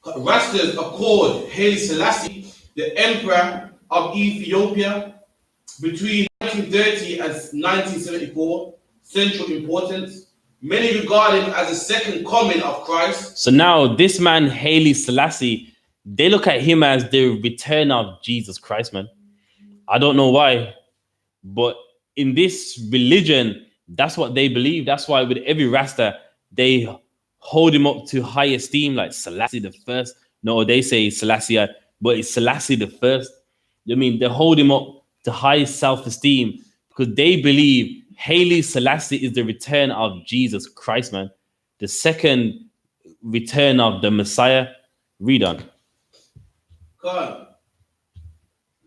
Rastas are called Haile Selassie, the Emperor of Ethiopia between 1930 and 1974. Central importance. Many regard him as the second coming of Christ. So now this man, Haile Selassie, they look at him as the return of Jesus Christ, man. I don't know why, but in this religion, that's what they believe. That's why with every Rasta, they hold him up to high esteem, like Selassie the first. No, they say Selassie, but it's Selassie the first. I mean, they hold him up to high self-esteem because they believe Haile Selassie is the return of Jesus Christ, man. The second return of the Messiah. Read on. God.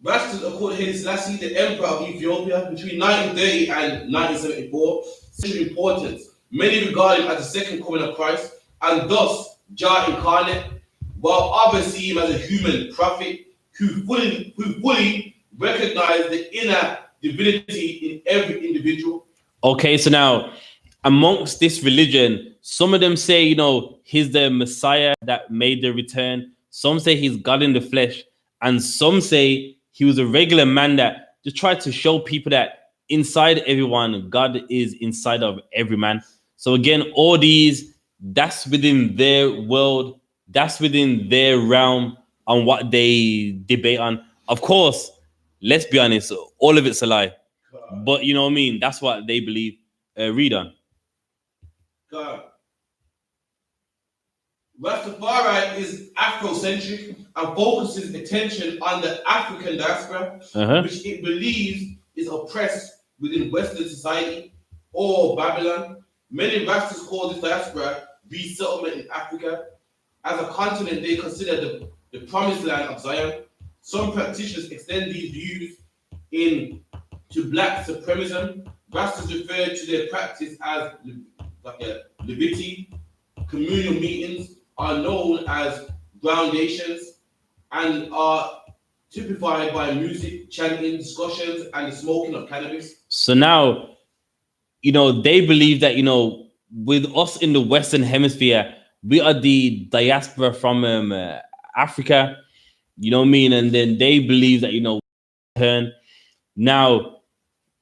Rastas are called Haile Selassie, the Emperor of Ethiopia between 1930 and 1974. Central importance. Many regard him as the second coming of Christ and thus Jah incarnate, while others see him as a human prophet who fully recognize the inner divinity in every individual. Okay, so now amongst this religion, some of them say, he's the Messiah that made the return. Some say he's God in the flesh. And some say he was a regular man that just tried to show people that inside everyone, God is inside of every man. So again, all these, that's within their world, that's within their realm on what they debate on. Of course, let's be honest, all of it's a lie. But you know what I mean? That's what they believe. Read on. God. Rastafari is Afrocentric and focuses attention on the African diaspora, which it believes is oppressed within Western society or Babylon. Many Rastas call this diaspora resettlement in Africa. As a continent, they consider the promised land of Zion. Some practitioners extend these views to black supremacism. Rastas refer to their practice as liberty. Communal meetings are known as groundations and are typified by music, chanting, discussions, and the smoking of cannabis. So now, they believe that, with us in the Western Hemisphere, we are the diaspora from Africa, you know what I mean? And then they believe that, turn. Now,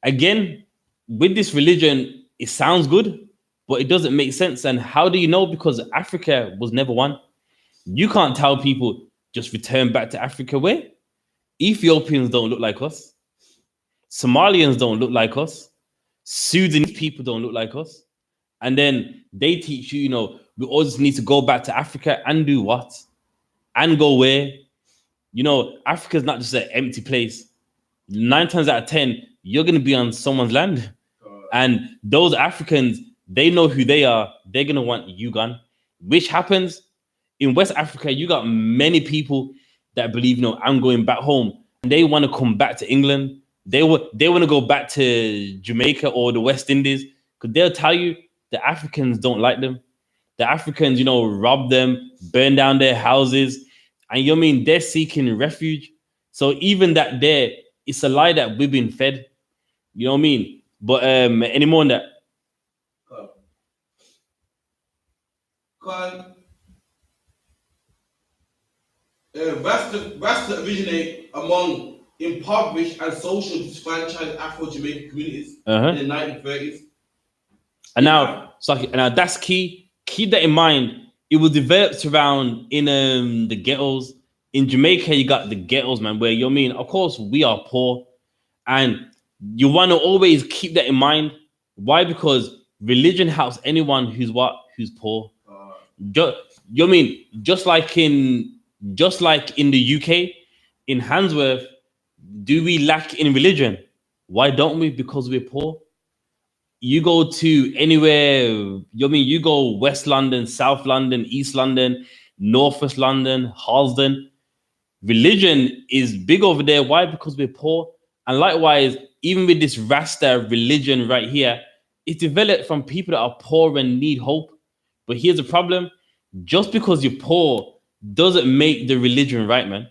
again, with this religion, it sounds good, but it doesn't make sense. And how do you know? Because Africa was never one. You can't tell people just return back to Africa. Where? Ethiopians don't look like us. Somalians don't look like us. Sudanese people don't look like us. And then they teach you, we all just need to go back to Africa and do what? And go where? Africa's not just an empty place. 9 times out of 10, you're going to be on someone's land. And those Africans, they know who they are. They're going to want you gone. Which happens in West Africa. You got many people that believe, I'm going back home. And they want to come back to England. They want to go back to Jamaica or the West Indies. Because they'll tell you the Africans don't like them. The Africans, rob them, burn down their houses. And they're seeking refuge. So even that there, it's a lie that we've been fed. You know what I mean? But any more on that? Rasta originate among impoverished and social disenfranchised Afro-Jamaican communities in the 1930s. And now that's key. Keep that in mind. It was developed around in the ghettos. In Jamaica, you got the ghettos, man, where of course, we are poor. And you want to always keep that in mind. Why? Because religion helps anyone who's poor. Just like in the UK, in Handsworth, do we lack in religion? Why don't we? Because we're poor. You go to anywhere, you go West London, South London, East London, Northwest London, Halsden. Religion is big over there. Why? Because we're poor. And likewise, even with this Rasta religion right here, it's developed from people that are poor and need hope. But here's the problem. Just because you're poor doesn't make the religion right, man.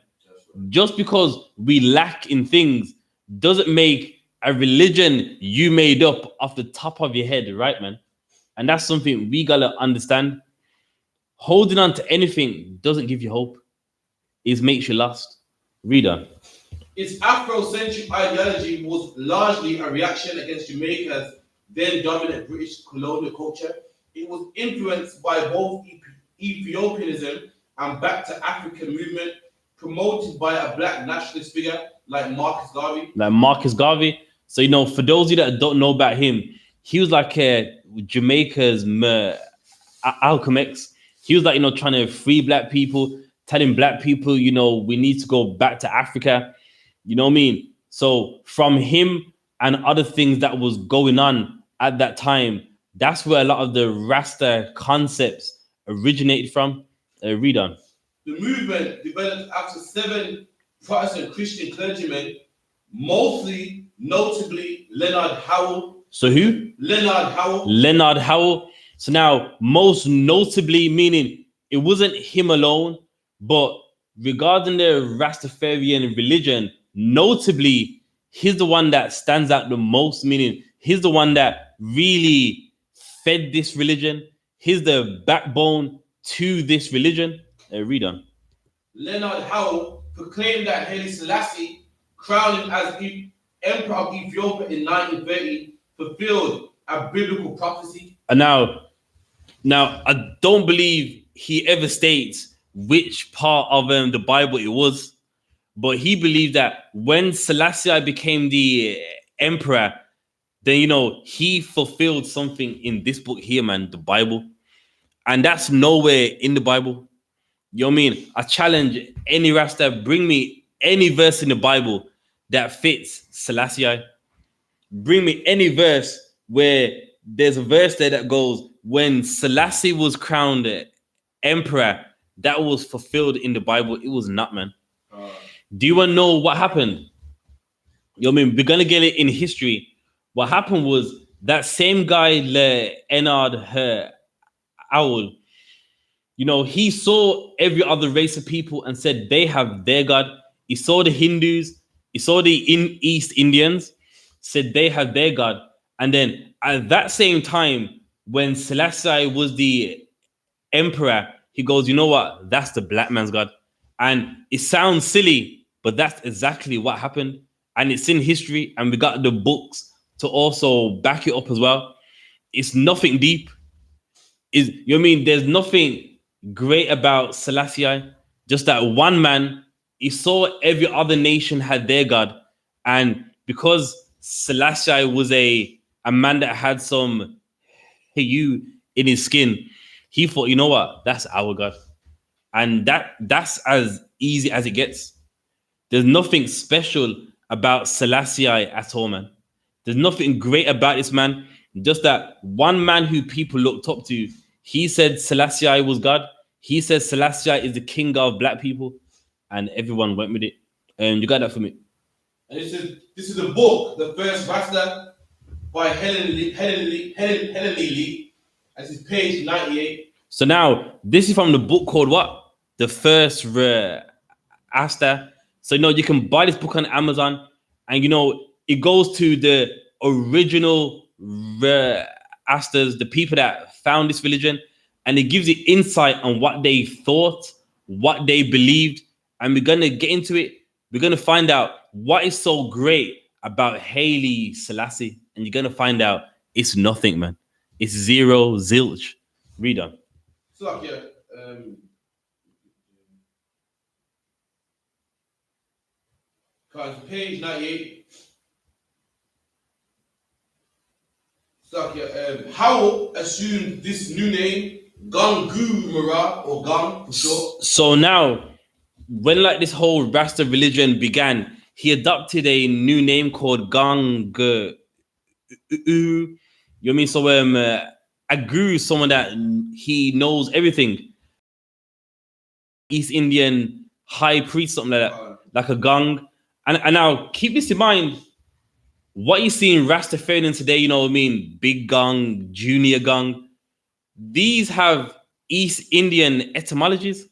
Just because we lack in things doesn't make a religion you made up off the top of your head, right, man? And that's something we gotta understand. Holding on to anything doesn't give you hope. It makes you lost. Read on. Its Afrocentric ideology was largely a reaction against Jamaica's then dominant British colonial culture. It was influenced by both Ethiopianism and back to Africa movement, promoted by a black nationalist figure like Marcus Garvey. So, for those of you that don't know about him, he was like Jamaica's Alchemist. He was like, trying to free black people, telling black people, we need to go back to Africa. You know what I mean? So from him and other things that was going on at that time, that's where a lot of the Rasta concepts originated from. Read on. The movement developed after 7 Protestant Christian clergymen, mostly notably Leonard Howell. So who? Leonard Howell. So now, most notably, meaning it wasn't him alone, but regarding the Rastafarian religion, notably, he's the one that stands out the most, meaning he's the one that really fed this religion. He's the backbone to this religion. Read on. Leonard Howell proclaimed that Haile Selassie, crowned him as Emperor of Ethiopia in 1930, fulfilled a biblical prophecy. And now, I don't believe he ever states which part of the Bible it was, but he believed that when Selassie became the emperor, then, he fulfilled something in this book here, man, the Bible. And that's nowhere in the Bible. You know what I mean? I challenge any Rasta, bring me any verse in the Bible that fits Selassie. Bring me any verse where there's a verse there that goes, when Selassie was crowned emperor, that was fulfilled in the Bible. It was not, man. Do you want to know what happened? You know what I mean? We're going to get it in history. What happened was that same guy, Leonard Howell, he saw every other race of people and said they have their God. He saw the Hindus, he saw the East Indians, said they have their God. And then at that same time, when Selassie was the emperor, he goes, you know what? That's the black man's God. And it sounds silly, but that's exactly what happened. And it's in history, and we got the books to also back it up as well. It's nothing deep. You know what I mean? There's nothing great about Selassie. Just that one man, he saw every other nation had their God. And because Selassie was a man that had some in his skin, he thought, you know what? That's our God. And that's as easy as it gets. There's nothing special about Selassie at all, man. There's nothing great about this man. Just that one man who people looked up to, he said Selassie was God. He said Selassie is the king of black people. And everyone went with it. And you got that for me. And this is the book, The First Rasta, by Helen Lee. This is page 98. So now, this is from the book called what? The First Rasta. So, you can buy this book on Amazon. And, it goes to the original Rastas, the people that found this religion. And it gives you insight on what they thought, what they believed. And we're going to get into it. We're going to find out what is so great about Haile Selassie. And you're going to find out it's nothing, man. It's zero, zilch. Read on. So, yeah. Page 98. So, Howell assumed this new name, Gangu Mara, or Gang for short. So now, when this whole Rasta religion began, he adopted a new name called Gang. You know what I mean? So a guru is someone that he knows everything. East Indian high priest, something like that, like a gang. And now keep this in mind. What you see in Rastafarian today, you know what I mean? Big gang, junior gang. These have East Indian etymologies.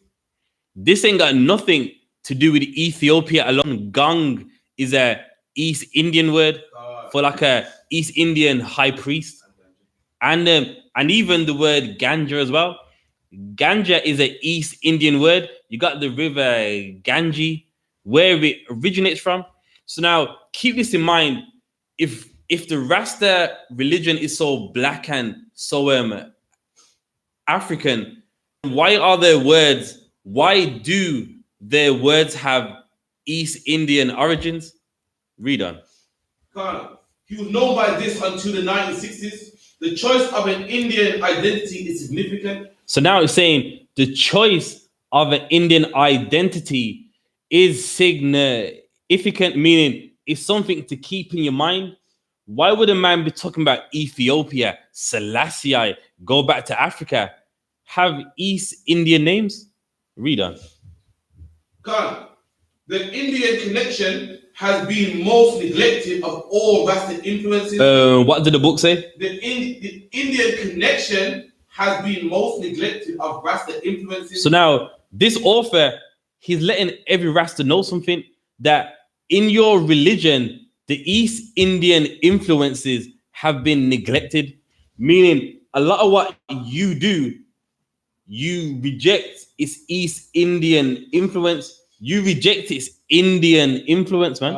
This ain't got nothing to do with Ethiopia alone. Gang is a East Indian word for a East Indian high priest. And even the word ganja as well. Ganja is an East Indian word. You got the river Ganges, where it originates from. So now keep this in mind. If the Rasta religion is so black and so African, why are their words? Why do their words have East Indian origins? Read on. He was known by this until the 1960s. The choice of an Indian identity is significant. So now it's saying the choice of an Indian identity is significant, meaning it's something to keep in your mind. Why would a man be talking about Ethiopia, Selassie, go back to Africa, have East Indian names? Read on. The Indian connection has been most neglected of all Rasta influences. What did the book say? The Indian connection has been most neglected of Rasta influences. So now, this author, he's letting every Rasta know something, that in your religion, the East Indian influences have been neglected, meaning a lot of what you do, you reject its East Indian influence. You reject its Indian influence, man.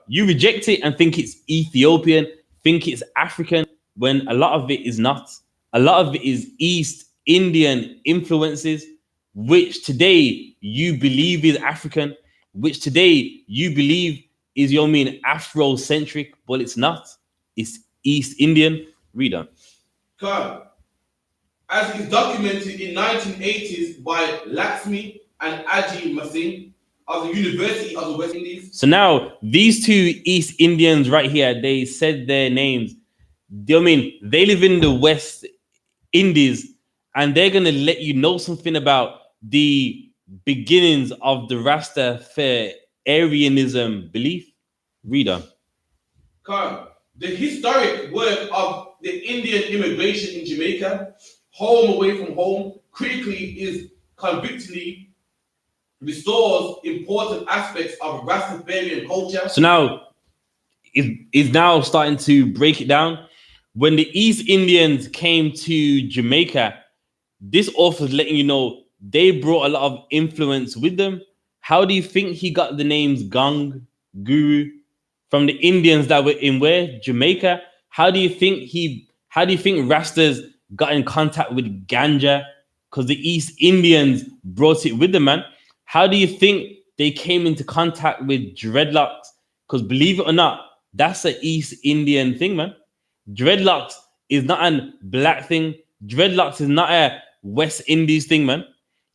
You reject it and think it's Ethiopian, think it's African, when a lot of it is not. A lot of it is East Indian influences, which today you believe is African, which today you believe is your mean Afrocentric, but it's not. It's East Indian. Read on. As is documented in 1980s by Laxmi and Aji Masing of the University of the West Indies. So now these two East Indians right here, they said their names. I mean, they live in the West Indies, and they're gonna let you know something about the beginnings of the Rastafarianism belief. Read on. The historic work of the Indian immigration in Jamaica, home away from home, critically is convictingly restores important aspects of Rastafarian culture. So now is now starting to break it down. When the East Indians came to Jamaica, this author is letting you know they brought a lot of influence with them. How do you think he got the names Gang, Guru from the Indians that were in where? Jamaica? How do you think Rastas got in contact with ganja? Because the East Indians brought it with them, man. How do you think they came into contact with dreadlocks? Because believe it or not, that's an East Indian thing, man. Dreadlocks is not a black thing. Dreadlocks is not a West Indies thing, man.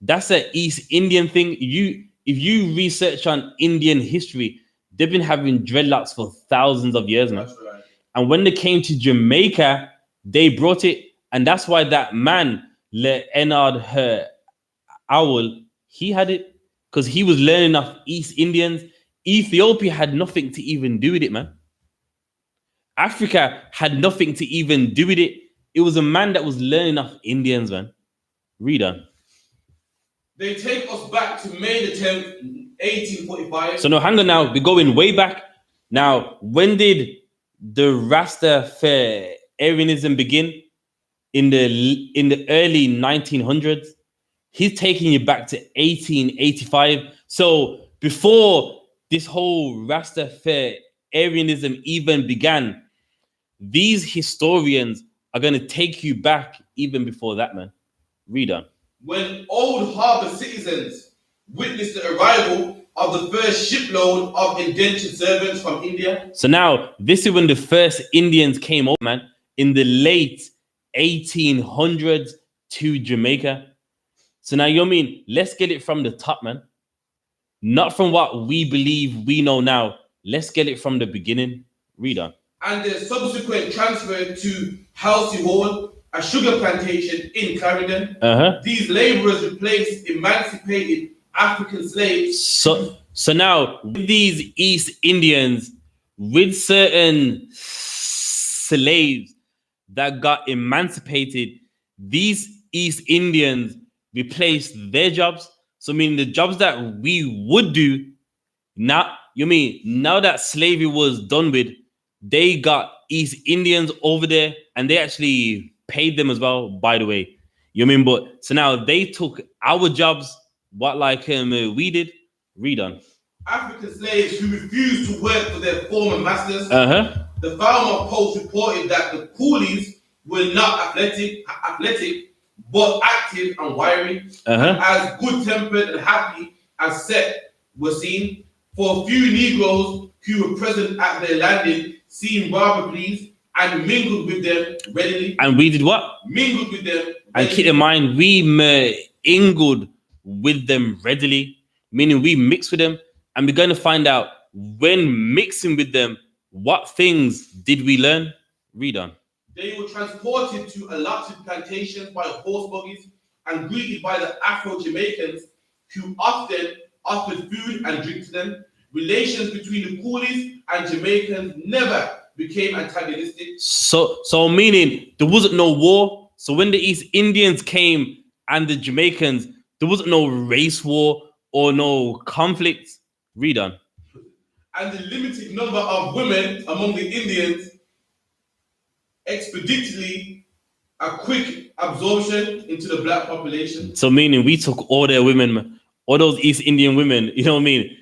That's an East Indian thing. If you research on Indian history, they've been having dreadlocks for thousands of years, man. That's right. And when they came to Jamaica, they brought it. And that's why that man, Leonard Owl, he had it. Because he was learning off East Indians. Ethiopia had nothing to even do with it, man. Africa had nothing to even do with it. It was a man that was learning off Indians, man. Read on. They take us back to May the 10th, 1845. So now, hang on now. We're going way back. Now, when did the Rastafarianism begin? In the early 1900s. He's taking you back to 1885. So before this whole Rastafarianism even began, these historians are going to take you back even before that, man. Read on. When Old Harbour citizens witnessed the arrival of the first shipload of indentured servants from India. So now, this is when the first Indians came over, man, in the late 1800s to Jamaica. So now, you know what I mean? Let's get it from the top, man. Not from what we believe we know now. Let's get it from the beginning. Read on. And the subsequent transfer to Halsey Hall, a sugar plantation in Clarendon. These laborers replaced emancipated African slaves. So now, with these East Indians, with certain slaves that got emancipated, these East Indians replaced their jobs. So meaning the jobs that we would do now, now that slavery was done with, they got East Indians over there and they actually paid them as well, by the way. You know what I mean? But so now they took our jobs, what like we did. Read on. African slaves who refused to work for their former masters. The Farmer Post reported that the coolies were not athletic, but active and wiry, and as good-tempered and happy as Set were seen. For a few Negroes who were present at their landing seemed rather pleased and mingled with them readily. And we did what? Mingled with them readily. And keep in mind, we mingled with them readily, meaning we mixed with them. And we're going to find out when mixing with them, what things did we learn? Read on. They were transported to allotted plantations by horse buggies and greeted by the Afro-Jamaicans who often offered food and drink to them. Relations between the coolies and Jamaicans never became antagonistic. So meaning there wasn't no war. So when the East Indians came and the Jamaicans, there wasn't no race war or no conflict. Read on. And the limited number of women among the Indians expeditiously a quick absorption into the black population. So meaning we took all their women, all those East Indian women, you know what I mean?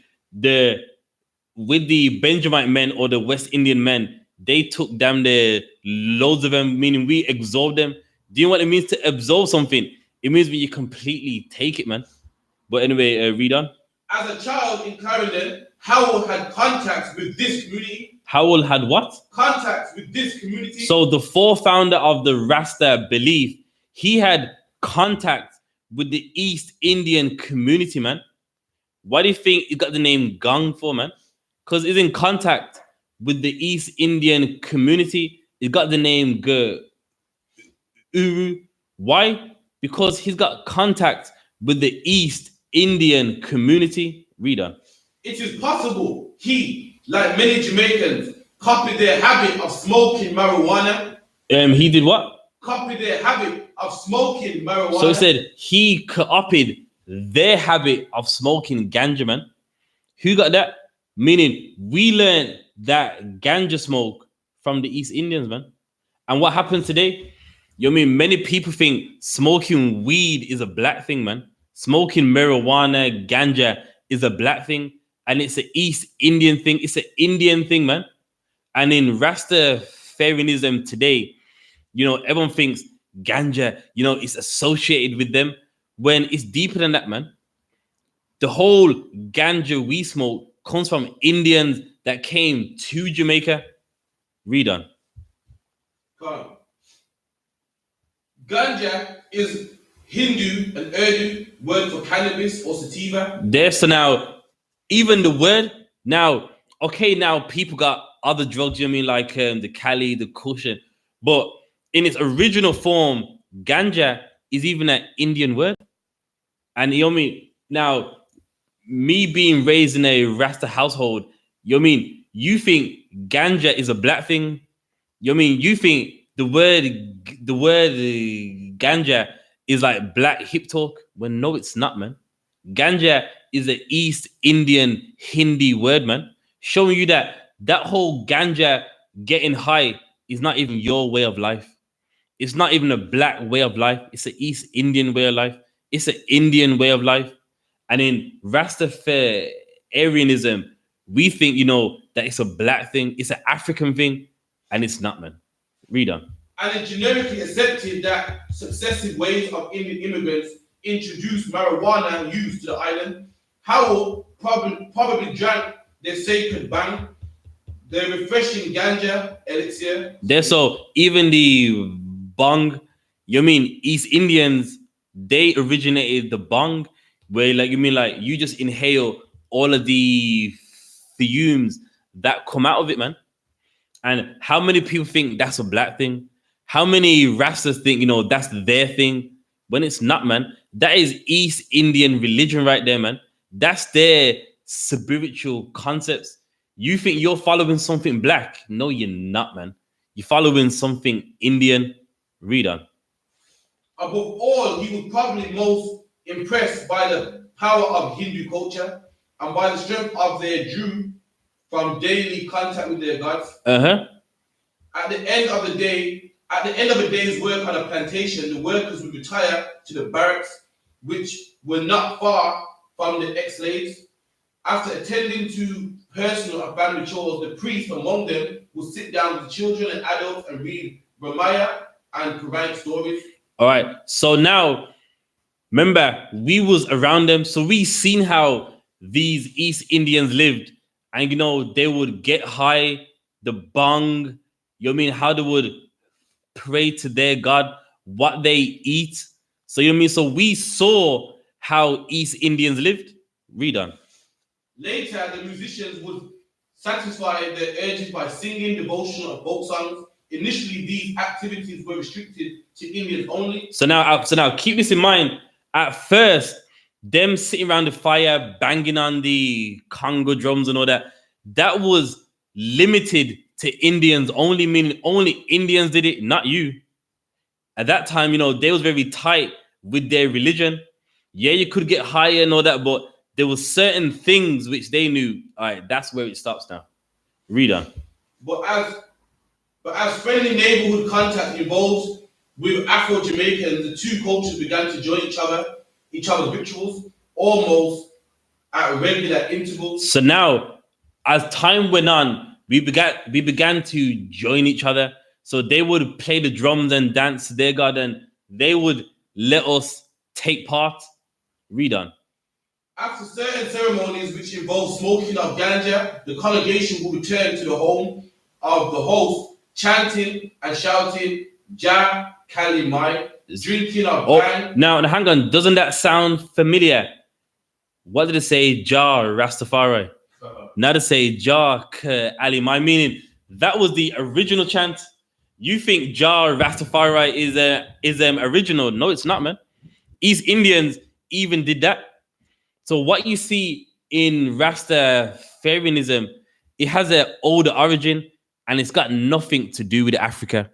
With the Benjamite men or the West Indian men, they took damn near loads of them, meaning we absorbed them. Do you know what it means to absorb something? It means when you completely take it, man. But anyway, read on. As a child in Clarendon, Howell had contacts with this community. Howell had what? Contacts with this community. So the founder of the Rasta belief, he had contact with the East Indian community, man. Why do you think he got the name Gang for, man? Because he's in contact with the East Indian community. He got the name Uru. Why? Because he's got contact with the East Indian community. Read on. It is possible he, like many Jamaicans, copied their habit of smoking marijuana. He did what? Copied their habit of smoking marijuana. So he said he copied their habit of smoking ganja, man. Who got that? Meaning we learned that ganja smoke from the East Indians, man. And what happened today? You know what I mean? Many people think smoking weed is a black thing, man. Smoking marijuana, ganja is a black thing. And it's an East Indian thing. It's an Indian thing, man. And in Rastafarianism today, you know, everyone thinks ganja, you know, it's associated with them when it's deeper than that, man. The whole ganja we smoke comes from Indians that came to Jamaica. Read on. Ganja is Hindu and Urdu word for cannabis or sativa. So now, even the word, now, okay, now people got other drugs, you know what I mean, like the Cali, the Kush, but in its original form, ganja is even an Indian word. And you know what I mean? Now, me being raised in a Rasta household, you know what I mean? You think ganja is a black thing? You know what I mean? You think the word ganja is like black hip talk? When no, it's not, man. Ganja is an East Indian Hindi word, man. Showing you that whole ganja getting high is not even your way of life. It's not even a black way of life. It's an East Indian way of life. It's an Indian way of life. And in Rastafarianism, we think, you know, that it's a black thing. It's an African thing. And it's not, man. Read on. And it generically accepted that successive waves of Indian immigrants introduced marijuana use to the island. Howell probably drank their sacred bang, their refreshing ganja elixir. So even the bong, you mean East Indians, they originated the bong, where like you mean like you just inhale all of the fumes that come out of it, man. And how many people think that's a black thing? How many Rastas think, you know, that's their thing? When it's not, man. That is East Indian religion right there, man. That's their spiritual concepts. You think you're following something black? No, you're not, man. You're following something Indian. Read on. Above all, he was probably most impressed by the power of Hindu culture and by the strength of their drew from daily contact with their gods. At the end of the day, At the end of a day's work on a plantation, the workers would retire to the barracks, which were not far from the ex-slaves. After attending to personal and family chores, the priest among them would sit down with children and adults and read Ramaya and Quranic stories. All right. So now, remember, we was around them, so we seen how these East Indians lived, and they would get high, the bong. How they would pray to their God, what they eat. So So we saw how East Indians lived. Read on. Later, the musicians would satisfy their urges by singing devotional and folk songs. Initially, these activities were restricted to Indians only. So now, keep this in mind. At first, them sitting around the fire, banging on the Congo drums and all that, that was limited to Indians only, meaning only Indians did it, not you. At that time, they was very tight with their religion. Yeah, you could get higher and all that, but there was certain things which they knew. All right, that's where it stops now. Read on. But as friendly neighborhood contact evolved with Afro-Jamaicans, the two cultures began to join each other's rituals, almost at regular intervals. So now, as time went on, we began to join each other. So they would play the drums and dance to their God, and they would let us take part. Read on. After certain ceremonies which involve smoking of ganja, the congregation would return to the home of the host, chanting and shouting Ja Kalimai, drinking of wine. Now hang on, doesn't that sound familiar? What did it say? Ja Rastafari. Now to say Ja Kalimai, meaning that was the original chant. You think Ja Rastafari is original? No, it's not, man. East Indians even did that. So what you see in Rastafarianism, it has an older origin, and it's got nothing to do with Africa.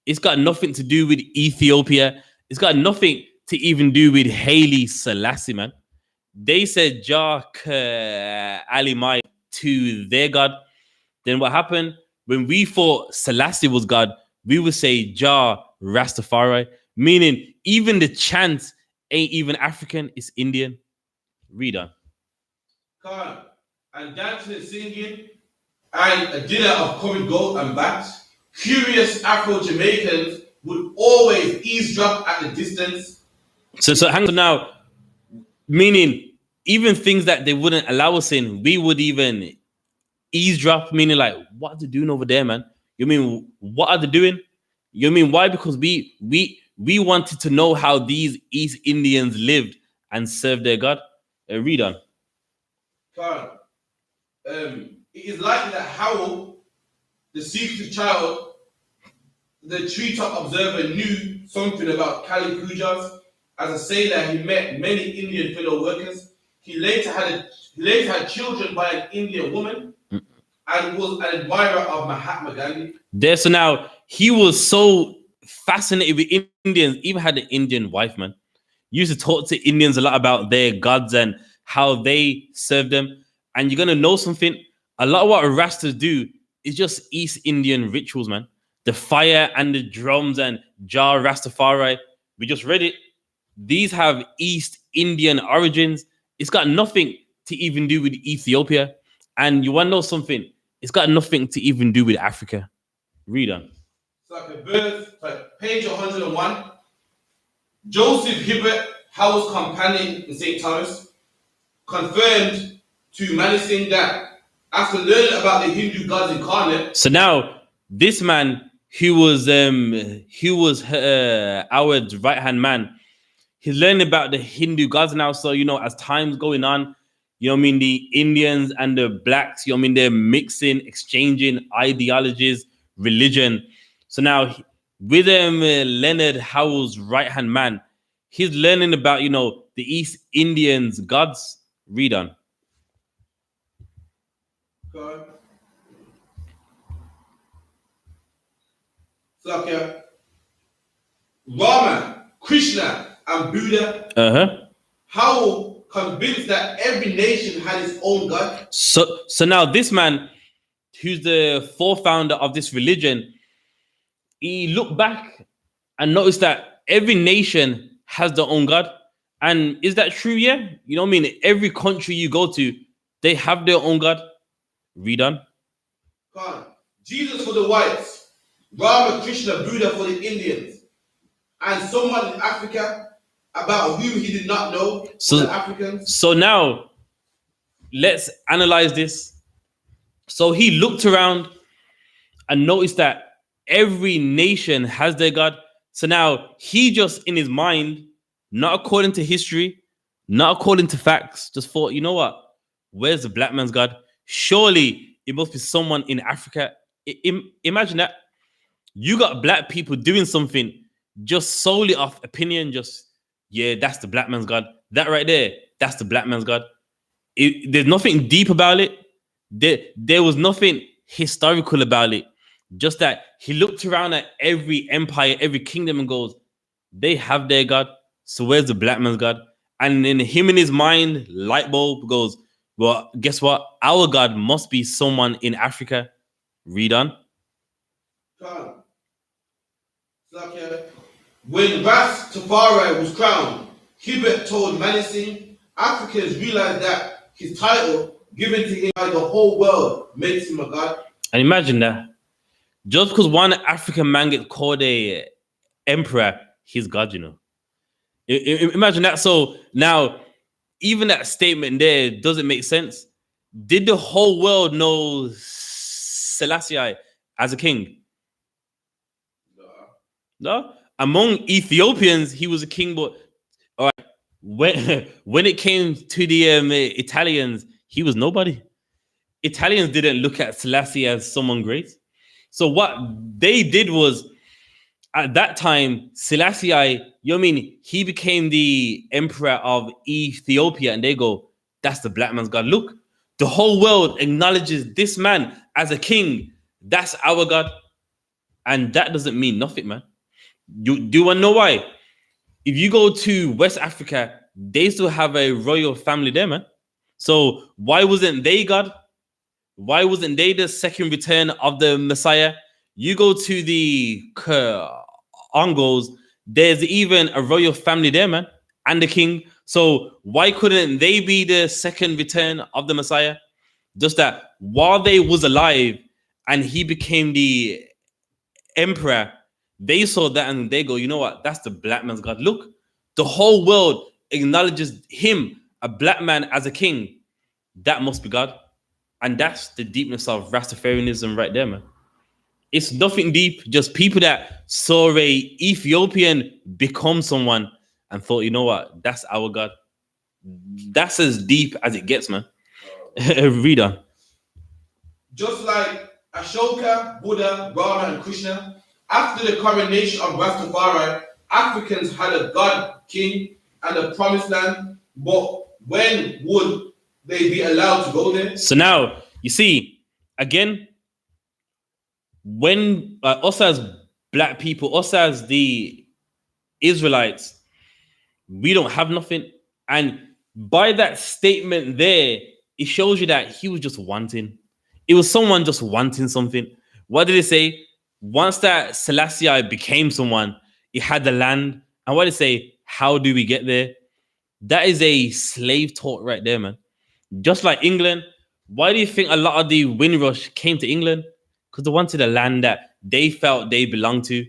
It's got nothing to do with Ethiopia. It's got nothing to even do with Hailie, Selassie, man. They said Ja Kalimai to their God. Then what happened? When we thought Selassie was God, we would say Ja Rastafari, meaning even the chant ain't even African, it's Indian. Read on. And dancing and singing, and a dinner of curried goat and bats. Curious Afro-Jamaicans would always eavesdrop at the distance. So hang on now, meaning even things that they wouldn't allow us in, we would even eavesdrop, meaning like, what are they doing over there, man? You mean, what are they doing? You mean, why? Because we wanted to know how these East Indians lived and served their God. Read on. It is likely that Howell, the secret child, the treetop observer, knew something about Kali Pujas. As a sailor, he met many Indian fellow workers. He later had children by an Indian woman and was an admirer of Mahatma Gandhi. So now he was so fascinated with Indians, even had an Indian wife, man. Used to talk to Indians a lot about their gods and how they serve them. And you're going to know something. A lot of what Rastas do is just East Indian rituals, man. The fire and the drums and Ja Rastafari. We just read it. These have East Indian origins. It's got nothing to even do with Ethiopia. And you want to know something? It's got nothing to even do with Africa. Read on. It's like a verse, like page 101. Joseph Hibbert, Howell's companion in St. Thomas, confirmed to Manising that after learning about the Hindu gods incarnate. So now this man, who was our right hand man, he's learning about the Hindu gods now. So as time's going on, the Indians and the blacks, they're mixing, exchanging ideologies, religion. So now with Leonard Howell's right hand man, he's learning about the East Indians gods. Read on. God. Sakya, Rama, Krishna, and Buddha. Howell convinced that every nation had its own god. So now this man, who's the founder of this religion, he looked back and noticed that every nation has their own God. And is that true? Yeah. You know what I mean? Every country you go to, they have their own God. Read on. Jesus for the whites, Rama Krishna Buddha for the Indians, and someone in Africa about whom he did not know, so the Africans. So now let's analyze this. So he looked around and noticed that every nation has their God. So now he just in his mind, not according to history, not according to facts, just thought, you know what? Where's the black man's God? Surely it must be someone in Africa. Imagine that. You got black people doing something just solely off opinion, just, yeah, that's the black man's God. That right there, that's the black man's God. There's nothing deep about it. There was nothing historical about it. Just that he looked around at every empire, every kingdom and goes, they have their God. So where's the black man's God? And in him in his mind, light bulb goes, well, guess what? Our God must be someone in Africa. Read on. When Rastafari was crowned, Hubert told Manising, Africans realized that his title given to him by the whole world makes him a God. And imagine that. Just because one African man gets called a emperor, he's God, you know. Imagine that. So now, even that statement there doesn't make sense. Did the whole world know Selassie as a king? No. Among Ethiopians, he was a king, but all right, when it came to the Italians, he was nobody. Italians didn't look at Selassie as someone great. So what they did was, at that time, Selassie, you know what I mean? He became the emperor of Ethiopia, and they go, that's the black man's God. Look, the whole world acknowledges this man as a king. That's our God. And that doesn't mean nothing, man. Do you want to know why? If you go to West Africa, they still have a royal family there, man. So why wasn't they God? Why wasn't they the second return of the Messiah? You go to the Angos, there's even a royal family there, man, and the king. So why couldn't they be the second return of the Messiah? Just that while they was alive and he became the emperor, they saw that and they go, you know what? That's the black man's God. Look, the whole world acknowledges him, a black man, as a king. That must be God. And that's the deepness of Rastafarianism right there, man. It's nothing deep, just people that saw a Ethiopian become someone and thought, you know what? That's our God. That's as deep as it gets, man. Read on. Just like Ashoka, Buddha, Rama, and Krishna, after the coronation of Rastafari, Africans had a God king and a promised land, but when would they be allowed to go there? So now, you see, again, when us as black people, us as the Israelites, we don't have nothing. And by that statement there, it shows you that he was just wanting. It was someone just wanting something. What did it say? Once that Selassie became someone, he had the land. And what did it say? How do we get there? That is a slave talk right there, man. Just like England, why do you think a lot of the Windrush came to England? Because they wanted a land that they felt they belonged to.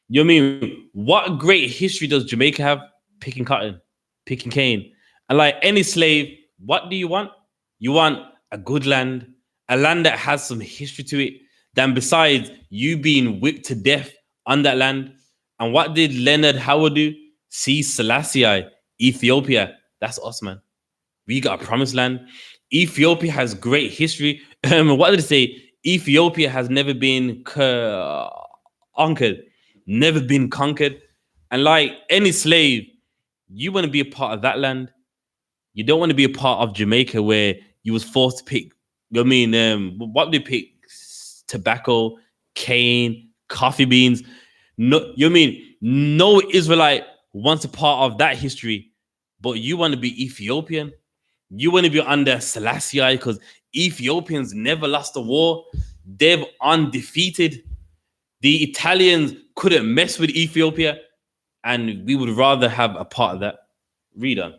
You know what I mean? What great history does Jamaica have? Picking cotton, picking cane. And like any slave, what do you want? You want a good land, a land that has some history to it. Then besides you being whipped to death on that land. And what did Leonard Howard do? See Selassie, Ethiopia. That's us, man. We got a promised land. Ethiopia has great history. What did it say? Ethiopia has never been conquered. Never been conquered. And like any slave, you want to be a part of that land. You don't want to be a part of Jamaica where you was forced to pick, you know what I mean? What did they pick? Tobacco, cane, coffee beans. No, you know what I mean? No Israelite wants a part of that history, but you want to be Ethiopian. You want to be under Selassie because Ethiopians never lost a war. They're undefeated. The Italians couldn't mess with Ethiopia, and we would rather have a part of that. Read on.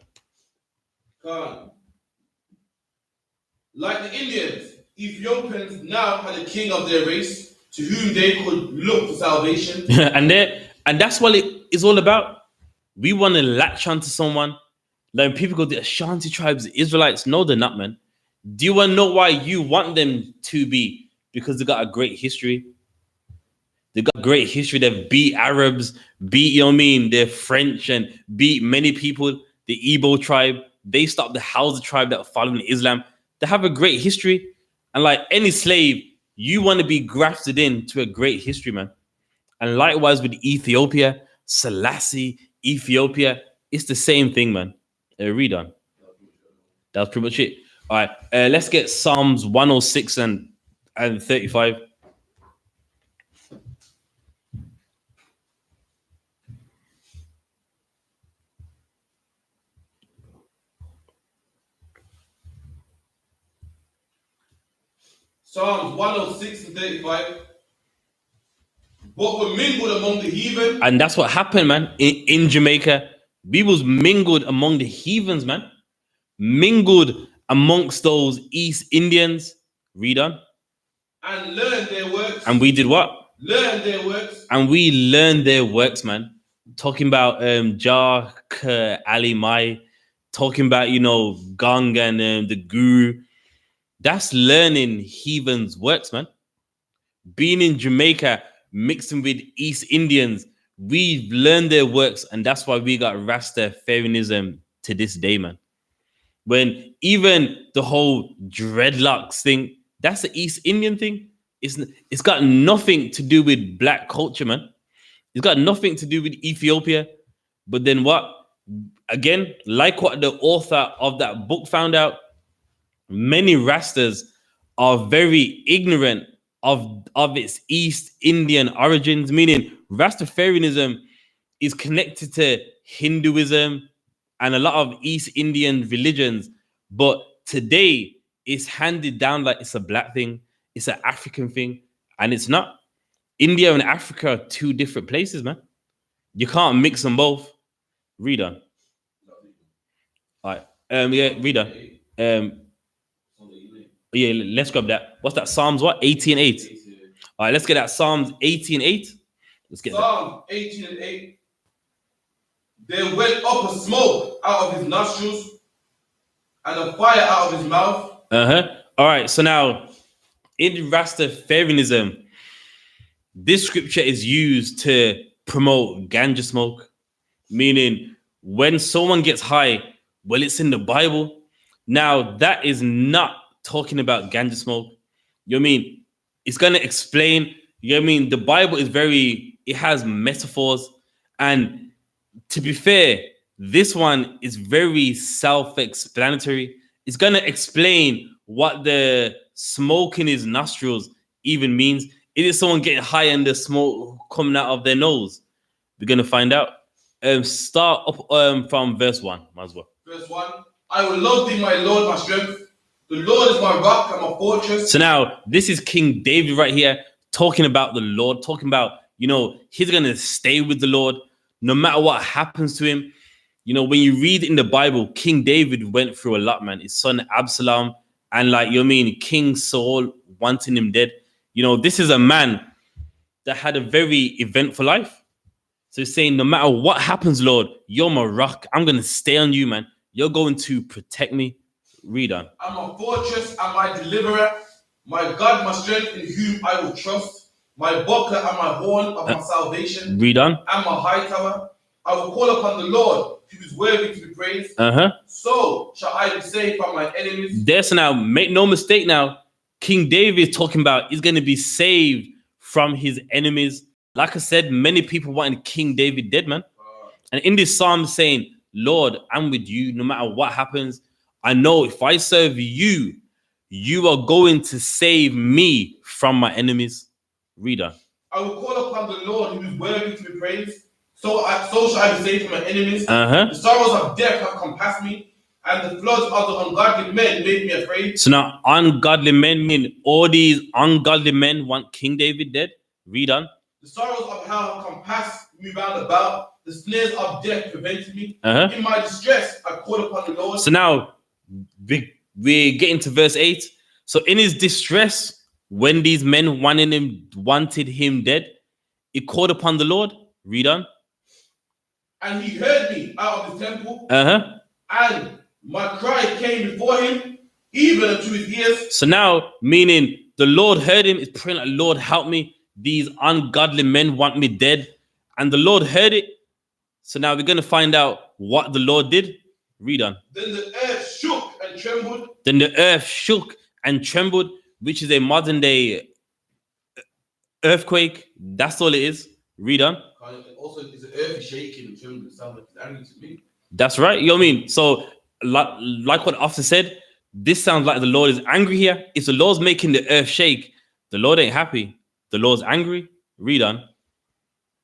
Like the Indians, Ethiopians now had a king of their race to whom they could look for salvation. and that's what it is all about. We want to latch onto someone. Like people go, the Ashanti tribes, the Israelites. No, they're not, man. Do you want to know why you want them to be? Because they got a great history. They got great history. They've beat Arabs, beat, you know what I mean? They're French and beat many people. The Igbo tribe, they stopped the Hausa tribe that were following Islam. They have a great history. And like any slave, you want to be grafted into a great history, man. And likewise with Ethiopia, Selassie, Ethiopia, it's the same thing, man. Read on. That was pretty much it. All right, let's get Psalms 106 and 35. Psalms 106 and 35. But were mingled among the heathen. And that's what happened, man. In Jamaica, we was mingled among the heathens, man. Mingled amongst those East Indians. Read on. And learned their works. And we did what? Learned their works. And we learned their works, man. Talking about Ali Mai, talking about, you know, Gong and the Guru. That's learning heathens' works, man. Being in Jamaica, mixing with East Indians, we've learned their works, and that's why we got Rastafarianism to this day, man. When even the whole dreadlocks thing, that's the East Indian thing. It's got nothing to do with black culture, man. It's got nothing to do with Ethiopia. But then what? Again, like what the author of that book found out, many Rastas are very ignorant of its East Indian origins, meaning Rastafarianism is connected to Hinduism and a lot of East Indian religions. But today, it's handed down like it's a black thing, it's an African thing, and it's not. India and Africa are two different places, man. You can't mix them both. Read on. All right. Yeah, read on. Yeah, let's grab that. What's that? Psalms what? 80 and 8. All right, let's get that. Psalms 80 and 8. Let's get Psalms 18 and 8. There went up a smoke out of his nostrils and a fire out of his mouth. All right, so now in Rastafarianism, this scripture is used to promote ganja smoke, meaning when someone gets high, well, it's in the Bible. Now, that is not talking about ganja smoke. You know what I mean? It's going to explain, you know what I mean? The Bible is it has metaphors. And to be fair, this one is very self-explanatory. It's going to explain what the smoke in his nostrils even means. It is someone getting high and the smoke coming out of their nose. We're going to find out. Start up from verse 1. Might as well. Verse 1. I will love thee, my Lord, my strength. The Lord is my rock and my fortress. So now, this is King David right here talking about the Lord, talking about, you know, he's going to stay with the Lord no matter what happens to him. You know, when you read in the Bible, King David went through a lot, man. His son Absalom and like, you know what I mean, King Saul wanting him dead. You know, this is a man that had a very eventful life. So he's saying, no matter what happens, Lord, you're my rock. I'm going to stay on you, man. You're going to protect me. Read on. I'm a fortress and my deliverer, my God, my strength in whom I will trust, my buckler and my horn of my salvation. Read on. And my high tower. I will call upon the Lord, who is worthy to be praised. So shall I be saved from my enemies. There's now, make no mistake now, King David is talking about he's going to be saved from his enemies. Like I said, many people wanted King David dead, man. And in this psalm saying, Lord, I'm with you no matter what happens. I know if I serve you, you are going to save me from my enemies. Read on. I will call upon the Lord who is worthy to be praised. So shall I be saved from my enemies. The sorrows of death have compassed me, and the floods of the ungodly men made me afraid. So now, ungodly men mean all these ungodly men want King David dead. Read on. The sorrows of hell have compassed me round about. The snares of death prevented me. In my distress, I called upon the Lord. So now we're getting to verse 8. So in his distress, when these men wanted him dead, he called upon the Lord. Read on. And he heard me out of the temple. And my cry came before him, even unto his ears. So now, meaning the Lord heard him, is praying like, Lord, help me. These ungodly men want me dead. And the Lord heard it. So now we're going to find out what the Lord did. Read on. Then the earth shook and trembled. Then the earth shook and trembled, which is a modern day earthquake. That's all it is. Read on. Also, is the earth shaking and trembling? It sounds like it's angry to me. That's right. You know what I mean? So, like what the officer said, this sounds like the Lord is angry here. If the Lord's making the earth shake, the Lord ain't happy. The Lord's angry. Read on.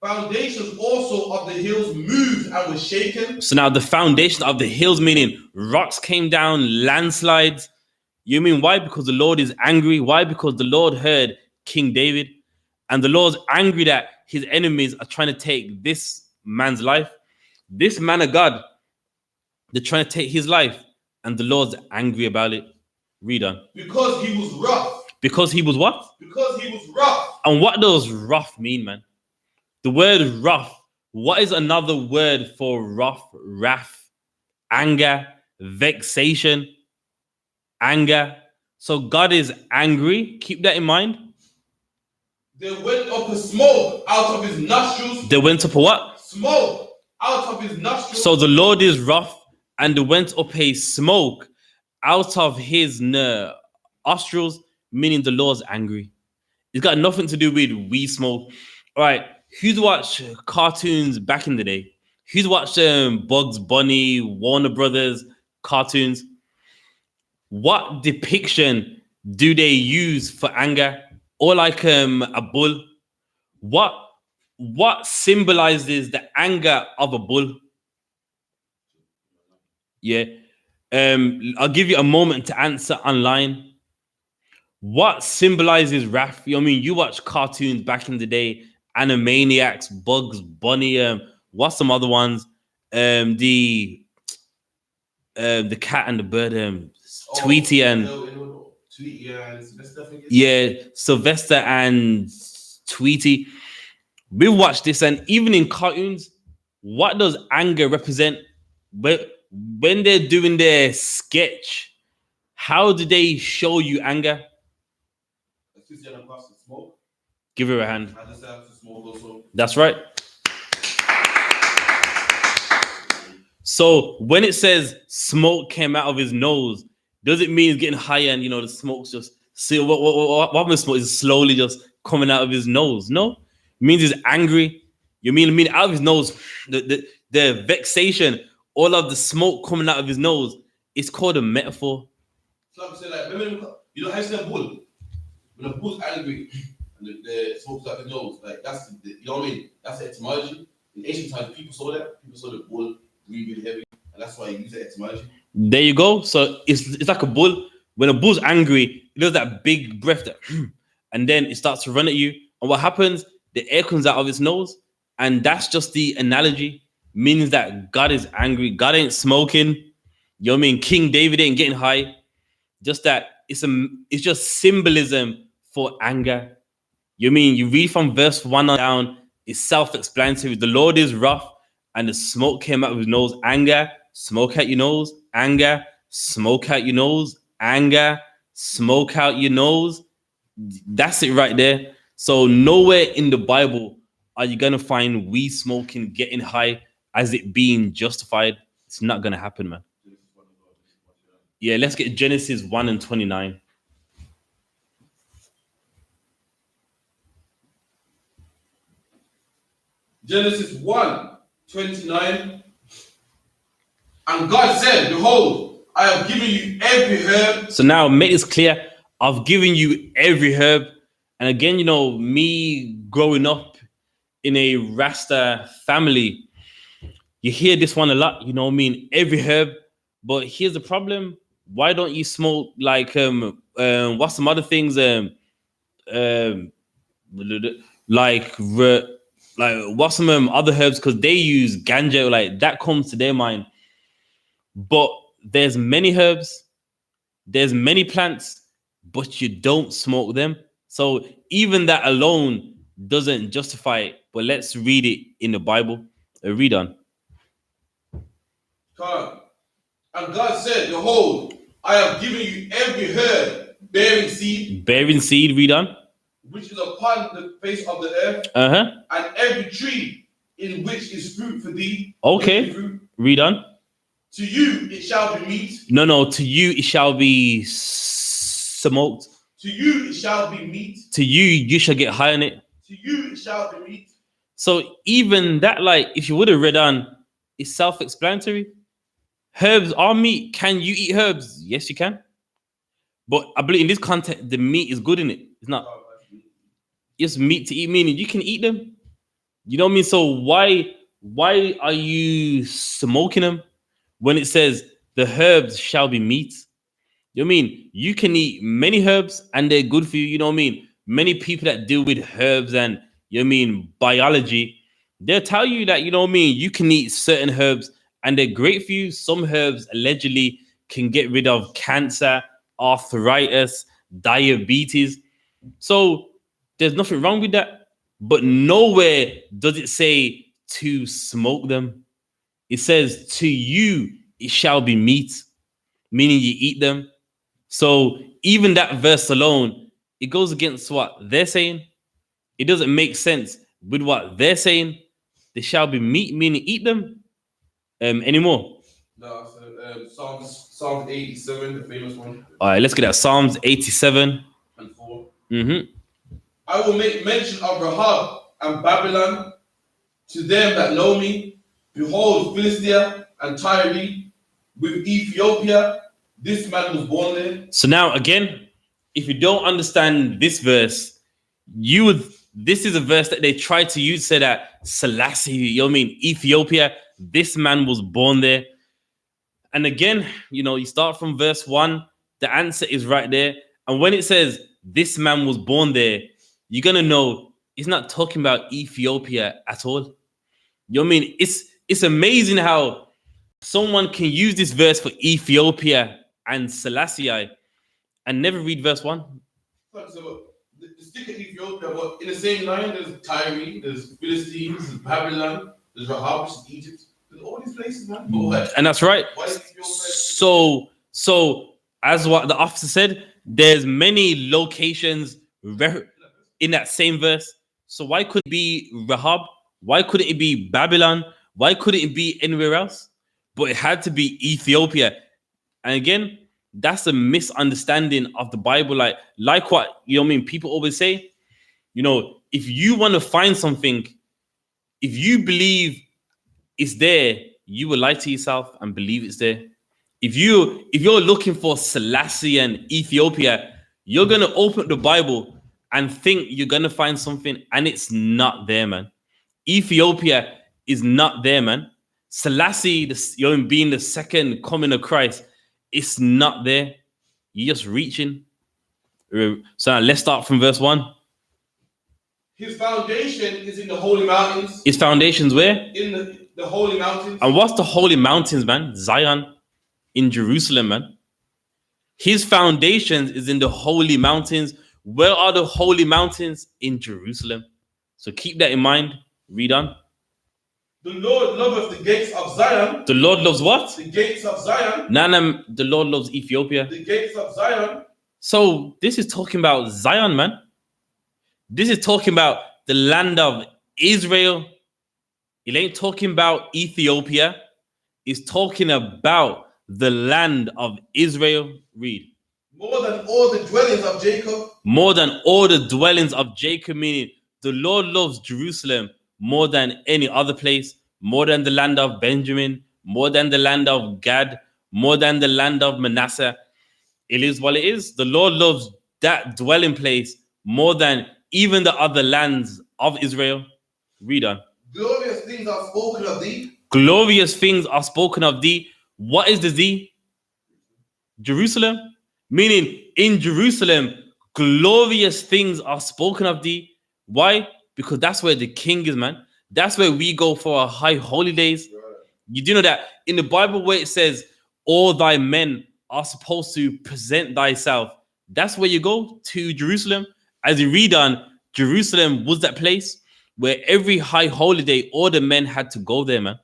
Foundations also of the hills moved and were shaken. So now the foundation of the hills, meaning rocks came down, landslides. You mean why? Because the Lord is angry. Why? Because the Lord heard King David. And the Lord's angry that his enemies are trying to take this man's life. This man of God, they're trying to take his life. And the Lord's angry about it. Read on. Because he was rough. Because he was what? Because he was rough. And what does rough mean, man? The word rough. What is another word for rough? Wrath, anger, vexation, anger. So God is angry. Keep that in mind. There went up a smoke out of his nostrils. There went up a what? Smoke out of his nostrils. So the Lord is rough, and there went up a smoke out of his nostrils, meaning the Lord's angry. It's got nothing to do with we smoke. All right, who's watched cartoons back in the day? Who's watched Bugs Bunny, Warner Brothers cartoons? What depiction do they use for anger? Or like a bull? What symbolizes the anger of a bull? Yeah. I'll give you a moment to answer online. What symbolizes wrath? You know what I mean? You watch cartoons back in the day, Animaniacs, Bugs Bunny, what's some other ones? The cat and the bird, Tweety and Sylvester and Tweety. We watched this, and even in cartoons, what does anger represent? When they're doing their sketch, how do they show you anger? Give her a hand. That's right. So when it says smoke came out of his nose, does it mean he's getting higher and the smoke's just see what happens? Smoke is slowly just coming out of his nose? No, it means he's angry. You mean out of his nose, the vexation, all of the smoke coming out of his nose. It's called a metaphor. So I'm saying, like, how you see a bull? When a bull's angry and the smoke's out of his nose, like that's you know what I mean? That's the etymology. In ancient times, people saw that. People saw the bull really heavy, and that's why you use the etymology. There you go. So it's like a bull. When a bull's angry, it does that big breath, and then it starts to run at you. And what happens? The air comes out of its nose, and that's just the analogy. Means that God is angry. God ain't smoking. You know what I mean? King David ain't getting high. Just that it's just symbolism for anger. You know what I mean? You read from verse 1 on down. It's self-explanatory. The Lord is rough, and the smoke came out of his nose. Anger, smoke out your nose. Anger, smoke out your nose. Anger, smoke out your nose. That's it right there. So nowhere in the Bible are you going to find weed smoking, getting high as it being justified. It's not going to happen, man. Yeah, let's get Genesis 1 and 29. Genesis 1, 29. And God said, behold, I have given you every herb. So now make this clear. I've given you every herb. And again, me growing up in a Rasta family, you hear this one a lot, you know what I mean? Every herb. But here's the problem. Why don't you smoke like what's some other things? like what's some other herbs, because they use ganja, like that comes to their mind. But there's many herbs, there's many plants, but you don't smoke them. So even that alone doesn't justify it. But let's read it in the Bible. Read on. And God said, behold, I have given you every herb bearing seed. Bearing seed, read on. Which is upon the face of the earth. And every tree in which is fruit for thee. Okay, read on. To you it shall be meat. No, to you it shall be smoked. To you it shall be meat. To you shall get high on it. To you it shall be meat. So even that, like, if you would have read on, it's self-explanatory. Herbs are meat. Can you eat herbs? Yes, you can. But I believe in this context, the meat is good in it. It's not. It's meat to eat, meaning you can eat them. You know what I mean? So why are you smoking them when it says the herbs shall be meat? You know what I mean? You can eat many herbs and they're good for you. You know what I mean? Many people that deal with herbs and, you know what I mean, biology, they'll tell you that, you know what I mean, you can eat certain herbs and they're great for you. Some herbs allegedly can get rid of cancer, arthritis, diabetes. So there's nothing wrong with that. But nowhere does it say to smoke them. It says to you it shall be meat, meaning you eat them. So even that verse alone, it goes against what they're saying. It doesn't make sense with what they're saying. They shall be meat, meaning eat them anymore. No, Psalms 87, the famous one. All right, let's get that. Psalms 87 and 4. I will make mention of Rahab and Babylon to them that know me. Behold, Philistia and Tyre, with Ethiopia, this man was born there. So now again, if you don't understand this verse, this is a verse that they try to use, say that Selassie, you know what I mean, Ethiopia, this man was born there. And again, you know, you start from verse 1, the answer is right there. And when it says this man was born there, you're gonna know it's not talking about Ethiopia at all. You know what I mean? It's amazing how someone can use this verse for Ethiopia and Selassie and never read verse 1. So, the stick of Ethiopia, but in the same line, there's Tyre, there's Philistines, there's Babylon, there's Rahab, there's Egypt. There's all these places, man. And that's right. So as what the officer said, there's many locations in that same verse. So why could it be Rahab? Why couldn't it be Babylon? Why couldn't it be anywhere else? But it had to be Ethiopia. And again, that's a misunderstanding of the Bible. Like what, you know what I mean? People always say, you know, if you want to find something, if you believe it's there, you will lie to yourself and believe it's there. If you're looking for Selassie and Ethiopia, you're gonna open the Bible and think you're gonna find something, and it's not there, man. Ethiopia is not there, man. Selassie, being the second coming of Christ, it's not there. You're just reaching. So now let's start from verse 1. His foundation is in the holy mountains. His foundation's where? In the holy mountains. And what's the holy mountains, man? Zion in Jerusalem, man. His foundations is in the holy mountains. Where are the holy mountains? In Jerusalem. So keep that in mind. Read on. The Lord loveth the gates of Zion. The Lord loves what? The gates of Zion. Nana, the Lord loves Ethiopia. The gates of Zion. So this is talking about Zion, man. This is talking about the land of Israel. It ain't talking about Ethiopia. It's talking about the land of Israel. Read. More than all the dwellings of Jacob. More than all the dwellings of Jacob, meaning the Lord loves Jerusalem more than any other place, more than the land of Benjamin, more than the land of Gad, more than the land of Manasseh. It is what it is. The Lord loves that dwelling place more than even the other lands of Israel. Read on. Glorious things are spoken of thee. Glorious things are spoken of thee. What is the thee? Jerusalem. Meaning in Jerusalem, glorious things are spoken of thee. Why? because that's where the king is, man. That's where we go for our high holidays. Right. You do know that in the Bible where it says all thy men are supposed to present thyself, that's where you go to Jerusalem. As you read on, Jerusalem was that place where every high holiday, all the men had to go there, man.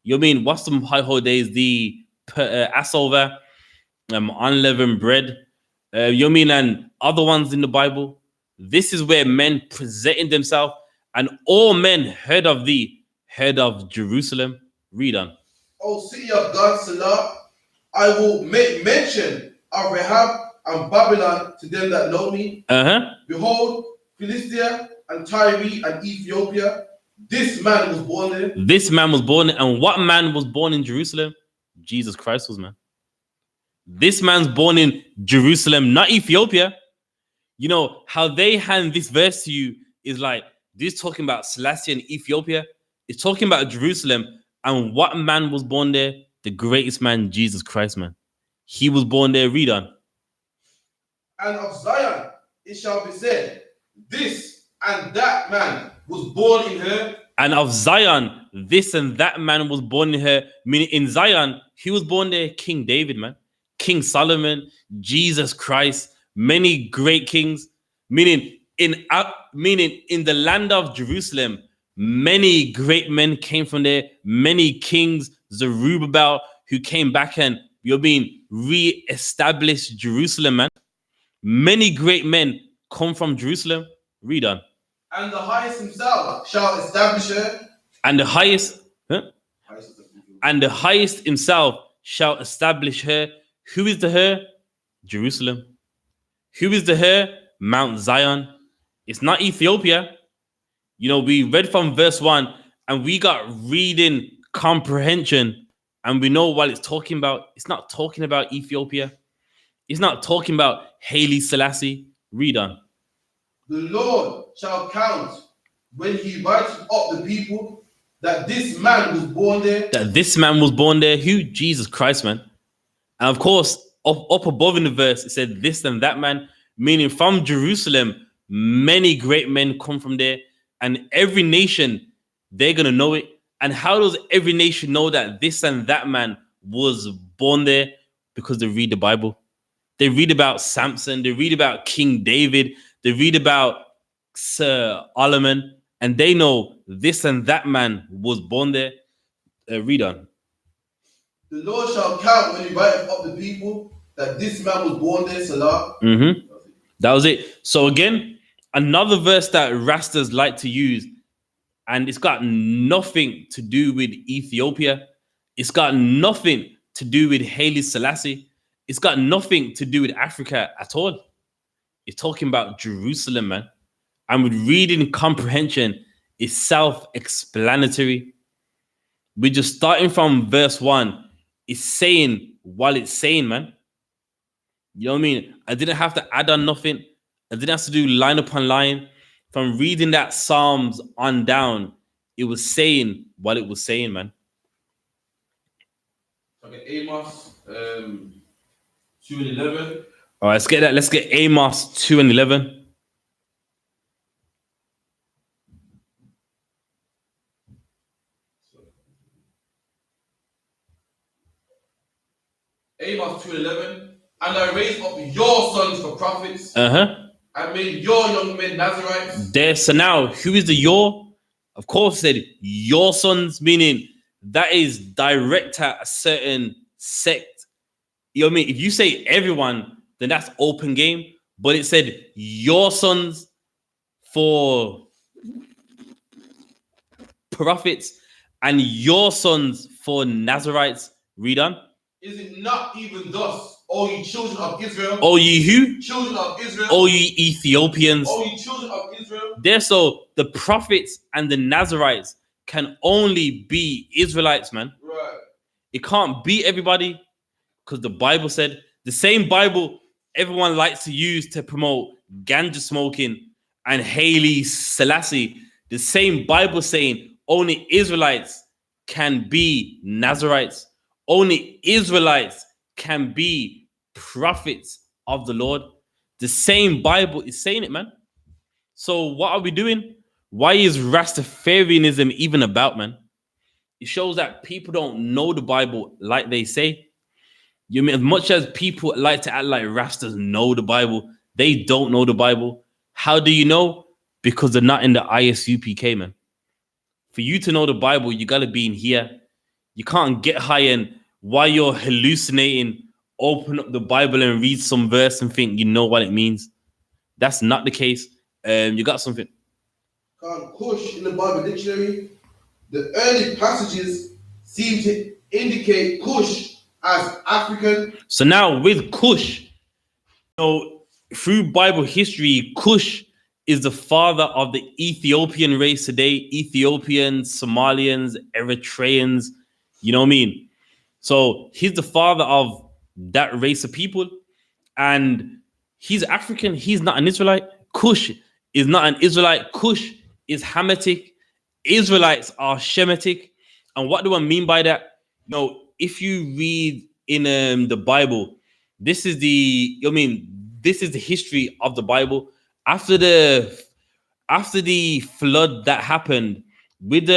You know what I mean? What's some high holidays? The Passover, unleavened bread, you know what I mean? And other ones in the Bible. This is where men presented themselves, and all men heard of thee, heard of Jerusalem. Read on. O city of God, Selah, I will make mention of Rahab and Babylon to them that know me. Behold, Philistia and Tyre and Ethiopia, this man was born there. This man was born, and what man was born in Jerusalem? Jesus Christ was, man. This man's born in Jerusalem, not Ethiopia. You know, how they hand this verse to you is like, this talking about Selassie and Ethiopia. It's talking about Jerusalem. And what man was born there? The greatest man, Jesus Christ, man. He was born there. Read on. And of Zion it shall be said, this and that man was born in her. And of Zion, this and that man was born in her. Meaning in Zion, he was born there, King David, man. King Solomon, Jesus Christ, many great kings. Meaning in the land of Jerusalem, many great men came from there. Many kings, Zerubbabel, who came back and you're being re-established Jerusalem, man. Many great men come from Jerusalem. Read on. And the highest himself shall establish her. And the highest, and the highest himself shall establish her. Who is the her? Jerusalem. Who is the her? Mount Zion. It's not Ethiopia. You know, we read from verse 1 and we got reading comprehension, and we know what it's talking about. It's not talking about Ethiopia. It's not talking about Hailie Selassie. Read on. The Lord shall count when he writes up the people that this man was born there. That this man was born there. Who? Jesus Christ, man. And of course, up above in the verse, it said this and that man, meaning from Jerusalem, many great men come from there. And every nation, they're going to know it. And how does every nation know that this and that man was born there? Because they read the Bible. They read about Samson. They read about King David. They read about Sir Solomon. And they know this and that man was born there. Read on. The Lord shall count when he writeth up the people that this man was born there, Salah. That was it. So again, another verse that Rastas like to use, and it's got nothing to do with Ethiopia. It's got nothing to do with Hailie Selassie. It's got nothing to do with Africa at all. It's talking about Jerusalem, man. And with reading comprehension, it's self-explanatory. We're just starting from verse 1. It's saying what it's saying, man. You know what I mean? I didn't have to add on nothing. I didn't have to do line upon line. From reading that Psalms on down, it was saying what it was saying, man. Okay, Amos 2:11. All right, let's get that. Let's get Amos 2:11. Amos 2:11. And I raised up your sons for prophets. I made your young men Nazarites. There, so now, who is the your? Of course, said your sons, meaning that is direct at a certain sect. You know what I mean? If you say everyone, then that's open game. But it said your sons for prophets and your sons for Nazarites. Read on. Is it not even thus, O ye children of Israel? O ye who? Children of Israel. O ye Ethiopians. O ye children of Israel. There, so the prophets and the Nazarites can only be Israelites, man. Right. It can't be everybody, because the Bible said, the same Bible everyone likes to use to promote ganja smoking and Hailie Selassie, the same Bible saying only Israelites can be Nazarites. Only Israelites can be prophets of the Lord. The same Bible is saying it, man. So what are we doing? Why is Rastafarianism even about, man? It shows that people don't know the Bible like they say. You mean as much as people like to act like Rastas know the Bible, they don't know the Bible. How do you know? Because they're not in the I.S.U.P.K, man. For you to know the Bible, you got to be in here. You can't get high and while you're hallucinating, open up the Bible and read some verse and think you know what it means. That's not the case. You got something. Kush in the Bible dictionary, the early passages seem to indicate Kush as African. So now with Kush, through Bible history, Kush is the father of the Ethiopian race today. Ethiopians, Somalians, Eritreans, you know what I mean? So he's the father of that race of people. And he's African. He's not an Israelite. Kush is not an Israelite. Kush is Hamitic. Israelites are Shemitic. And what do I mean by that? If you read in the Bible, this is this is the history of the Bible. After the flood that happened with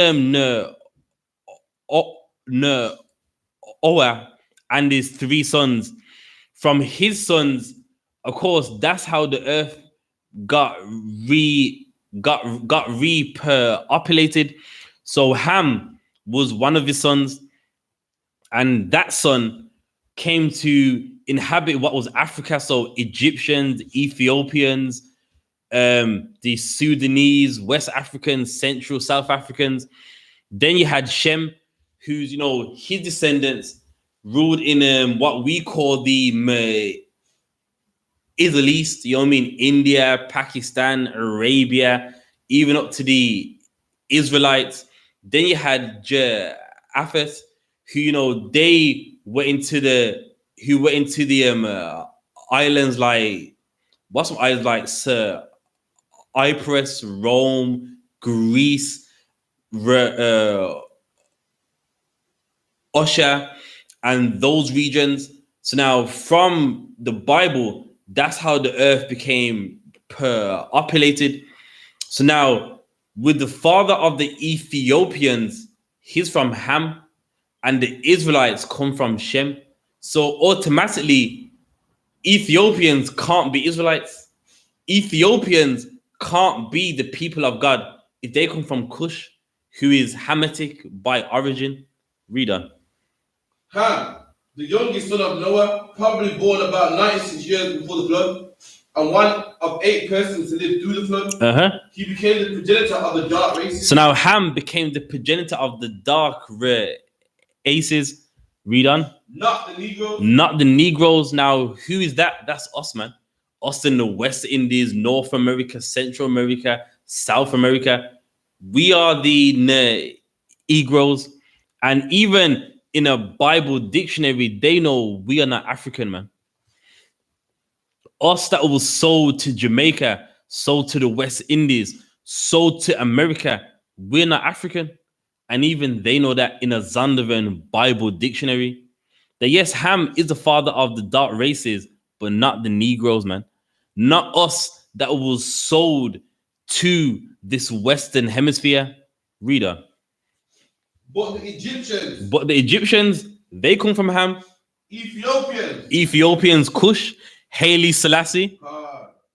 Noah and his 3 sons, from his sons, of course, that's how the earth got repopulated. So Ham was one of his sons, and that son came to inhabit what was Africa. So Egyptians, Ethiopians, the Sudanese, West Africans, Central, South Africans. Then you had Shem, who's his descendants ruled in what we call the Middle East, India, Pakistan, Arabia, even up to the Israelites. Then you had Japheth, who they went into the islands like what's some islands like Cyprus, Rome, Greece, Usher, and those regions. So now from the Bible, that's how the earth became populated. So now with the father of the Ethiopians, he's from Ham, and the Israelites come from Shem. So automatically, Ethiopians can't be Israelites. Ethiopians can't be the people of God if they come from Cush, who is Hamitic by origin. Read on. Ham, the youngest son of Noah, probably born about 96 years before the flood, and one of 8 persons to live through the flood. He became the progenitor of the dark races. So now Ham became the progenitor of the dark races. Read on. Not the Negroes. Not the Negroes. Now, who is that? That's us, man. Us in the West Indies, North America, Central America, South America. We are the Negroes. And even in a Bible dictionary, they know we are not African, man. Us that was sold to Jamaica, sold to the West Indies, sold to America, we're not African. And even they know that in a Zondervan Bible dictionary, that yes, Ham is the father of the dark races, but not the Negroes, man. Not us that was sold to this Western hemisphere. Reader. But the Egyptians. But the Egyptians, they come from Ham. Ethiopians, Cush, Hailie, Selassie.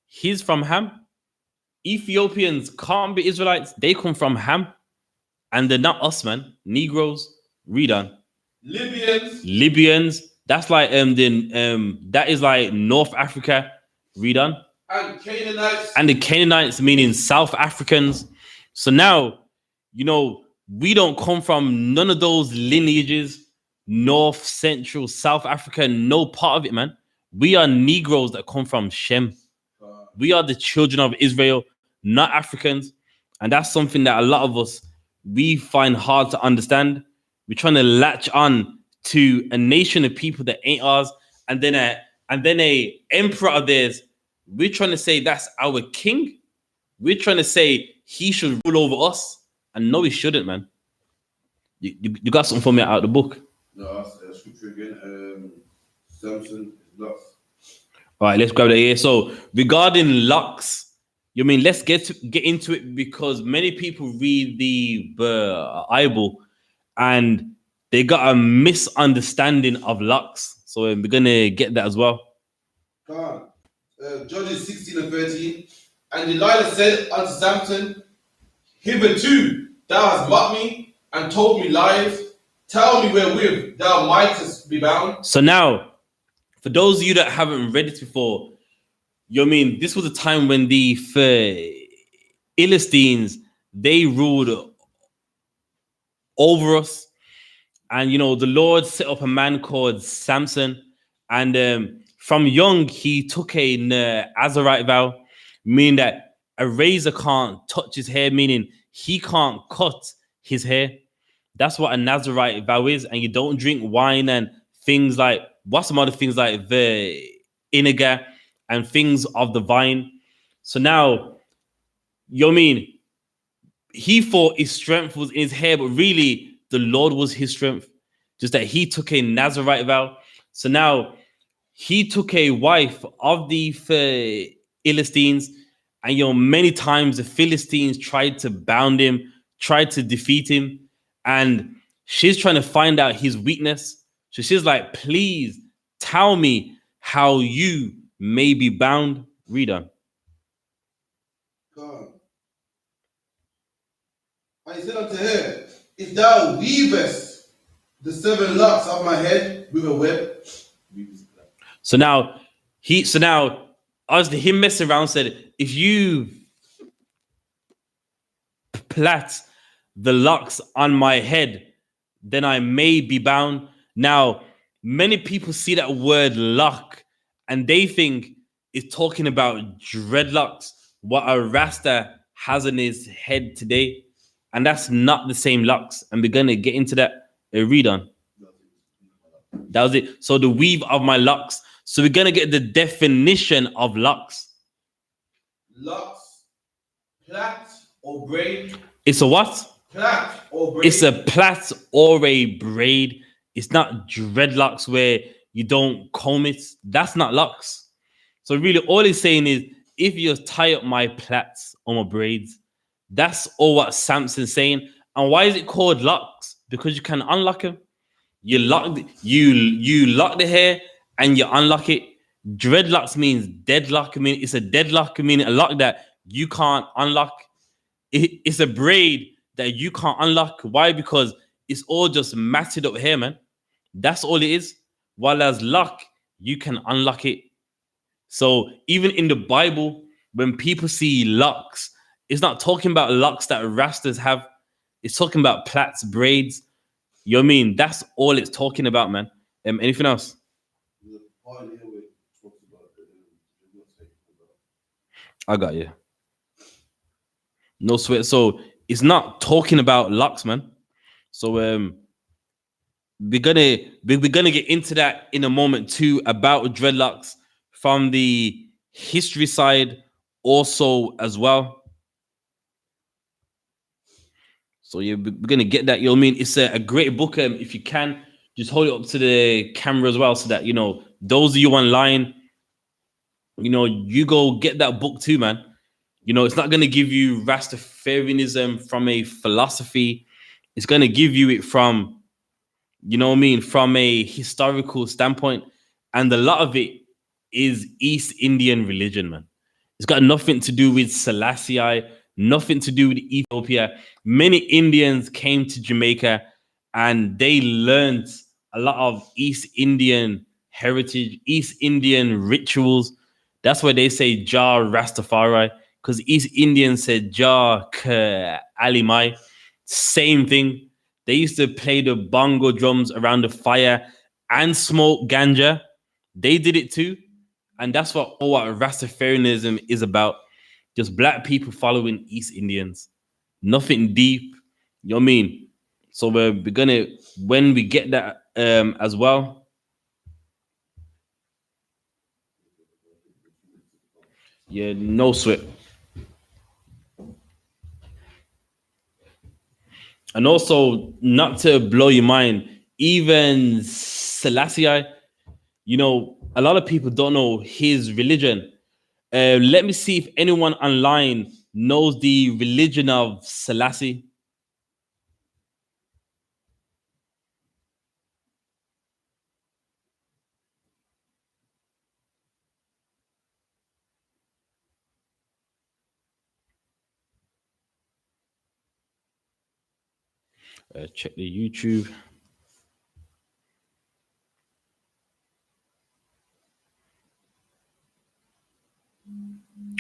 He's from Ham. Ethiopians can't be Israelites. They come from Ham. And they're not us, man. Negroes. Read on. Libyans. That's like that is like North Africa. Read on. And Canaanites. And the Canaanites meaning South Africans. So now, we don't come from none of those lineages. North, Central, South Africa, no part of it, man. We are Negroes that come from Shem. We are the children of Israel, not Africans. And that's something that a lot of us, we find hard to understand. We're trying to latch on to a nation of people that ain't ours, and then a emperor of theirs. We're trying to say that's our king. We're trying to say he should rule over us, and no, he shouldn't, man. You got something for me out of the book? No, that's scripture again. Samson is lost. All right, let's grab that here. So regarding locks, You mean let's get into it, because many people read the Bible and they got a misunderstanding of locks. So we're gonna get that as well. Judges 16:13. And Delilah said unto Samson, hitherto thou hast mocked me and told me lies. Tell me wherewith thou mightest be bound. So now, for those of you that haven't read it before, you mean this was a time when the Philistines, they ruled over us. And, the Lord set up a man called Samson. And from young, he took a Nazarite vow, meaning that a razor can't touch his hair, meaning he can't cut his hair. That's what a Nazarite vow is. And you don't drink wine and things like, what's some other things like the vinegar and things of the vine. So now, he thought his strength was in his hair, but really the Lord was his strength. Just that he took a Nazarite vow. So now he took a wife of the Philistines, and many times the Philistines tried to bound him, tried to defeat him, and she's trying to find out his weakness. So she's like, please tell me how you may be bound. Read on. God. I said unto her, if thou weavest the 7 locks of my head with a web. So now obviously him messing around said, if you plait the locks on my head, then I may be bound. Now, many people see that word lock and they think it's talking about dreadlocks, what a Rasta has on his head today. And that's not the same locks. And we're going to get into that. Read on. That was it. So the weave of my locks. So we're going to get the definition of locks. Locks, plait or braid. It's a what? Plait or braid. It's a plait or a braid. It's not dreadlocks where you don't comb it. That's not locks. So really all he's saying is, if you tie up my plaits or my braids, that's all what Samson's saying. And why is it called locks? Because you can unlock them. You lock the hair and you unlock it. Dreadlocks means deadlock. I mean, it's a deadlock. I mean, a lock that you can't unlock. It's a braid that you can't unlock. Why? Because it's all just matted up hair, man. That's all it is. While as lock, you can unlock it. So even in the Bible, when people see locks, it's not talking about locks that Rastas have. It's talking about plaits, braids. You know what I mean? That's all it's talking about, man. Anything else? I got you. No sweat. So it's not talking about locks, man. So we're gonna get into that in a moment too, about dreadlocks from the history side also as well. So yeah, we're gonna get that. You know what I mean? It's a great book. If you can, just hold it up to the camera as well, so that those of you online, you go get that book too, man. It's not gonna give you Rastafarianism from a philosophy. It's gonna give you it from, from a historical standpoint, and a lot of it is East Indian religion, man. It's got nothing to do with Selassie, nothing to do with Ethiopia. Many Indians came to Jamaica and they learned a lot of East Indian heritage, East Indian rituals. That's why they say Jah Rastafari, because East Indians said Jah Alimai. Same thing. They used to play the bongo drums around the fire and smoke ganja. They did it too. And that's what Rastafarianism is about. Just black people following East Indians. Nothing deep. You know what I mean? So we're gonna, when we get that as well. Yeah, no sweat. And also, not to blow your mind, even Selassie, a lot of people don't know his religion. Let me see if anyone online knows the religion of Selassie. Check the YouTube.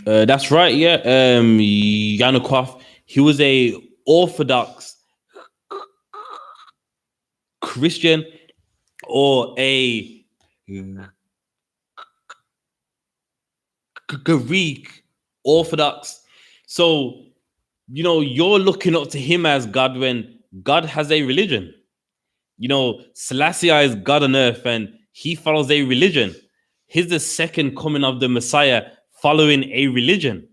That's right, yeah. Yanukovych, he was a Orthodox Christian or a Greek Orthodox. So, you know, you're looking up to him as God when God has a religion. You know, Selassie is God on earth and he follows a religion. He's the second coming of the Messiah following a religion.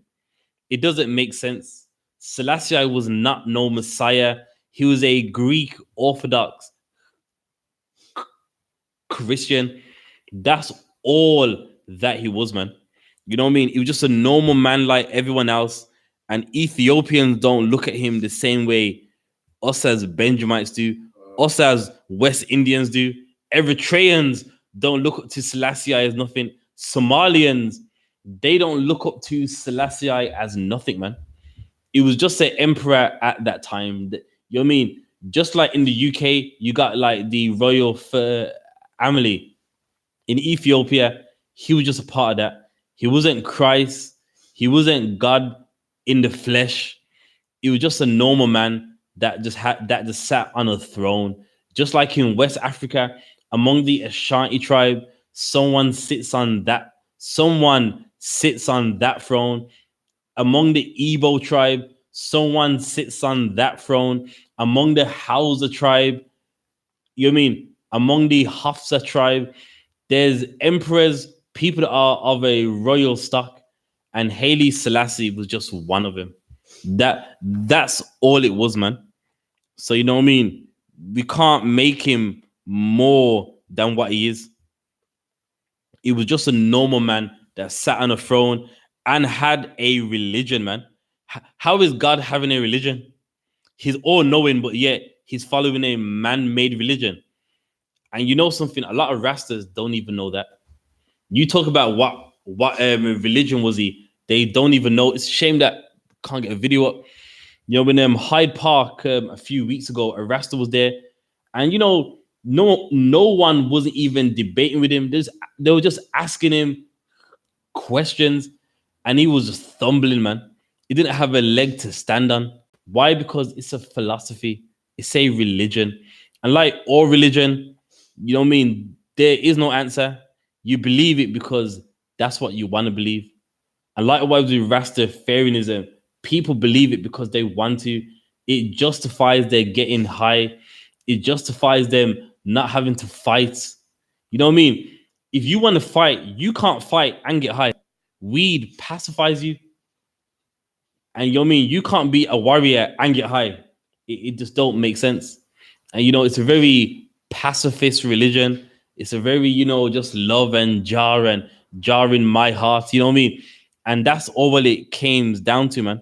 It doesn't make sense. Selassie was not no Messiah. He was a Greek Orthodox Christian. That's all that he was, man. You know what I mean? He was just a normal man like everyone else. And Ethiopians don't look at him the same way us as Benjamites do, us as West Indians do. Eritreans don't look up to Selassie as nothing. Somalians, they don't look up to Selassie as nothing, man. It was just an emperor at that time. You know what I mean? Just like in the UK, you got like the royal family. In Ethiopia, he was just a part of that. He wasn't Christ. He wasn't God in the flesh. He was just a normal man that just sat on a throne. Just like in West Africa, among the Ashanti tribe, someone sits on that throne. Among the Igbo tribe, someone sits on that throne. Among the Hausa tribe, you know what I mean? Among the Hafsa tribe, there's emperors, people that are of a royal stock, and Haile Selassie was just one of them. That's all it was, man. So you know what I mean? We can't make him more than what he is. He was just a normal man that sat on a throne and had a religion, man. How is God having a religion? He's all knowing, but yet he's following a man-made religion. And you know something? A lot of Rastas don't even know that. You talk about what religion was he? They don't even know. It's a shame that can't get a video up. You know, when Hyde Park a few weeks ago, a Rasta was there, and you know, no one wasn't even debating with him. They were just asking him questions, and he was just stumbling, man. He didn't have a leg to stand on. Why? Because it's a philosophy, it's a religion, and like all religion, you know what I mean. There is no answer. You believe it because that's what you want to believe. And likewise with Rastafarianism, people believe it because they want to. It justifies their getting high. It justifies them not having to fight. You know what I mean? If you want to fight, you can't fight and get high. Weed pacifies you. And you know what I mean? You can't be a warrior and get high. It just don't make sense. And you know, it's a very pacifist religion. It's a very, you know, just love and jar in my heart. You know what I mean? And that's all it came down to, man.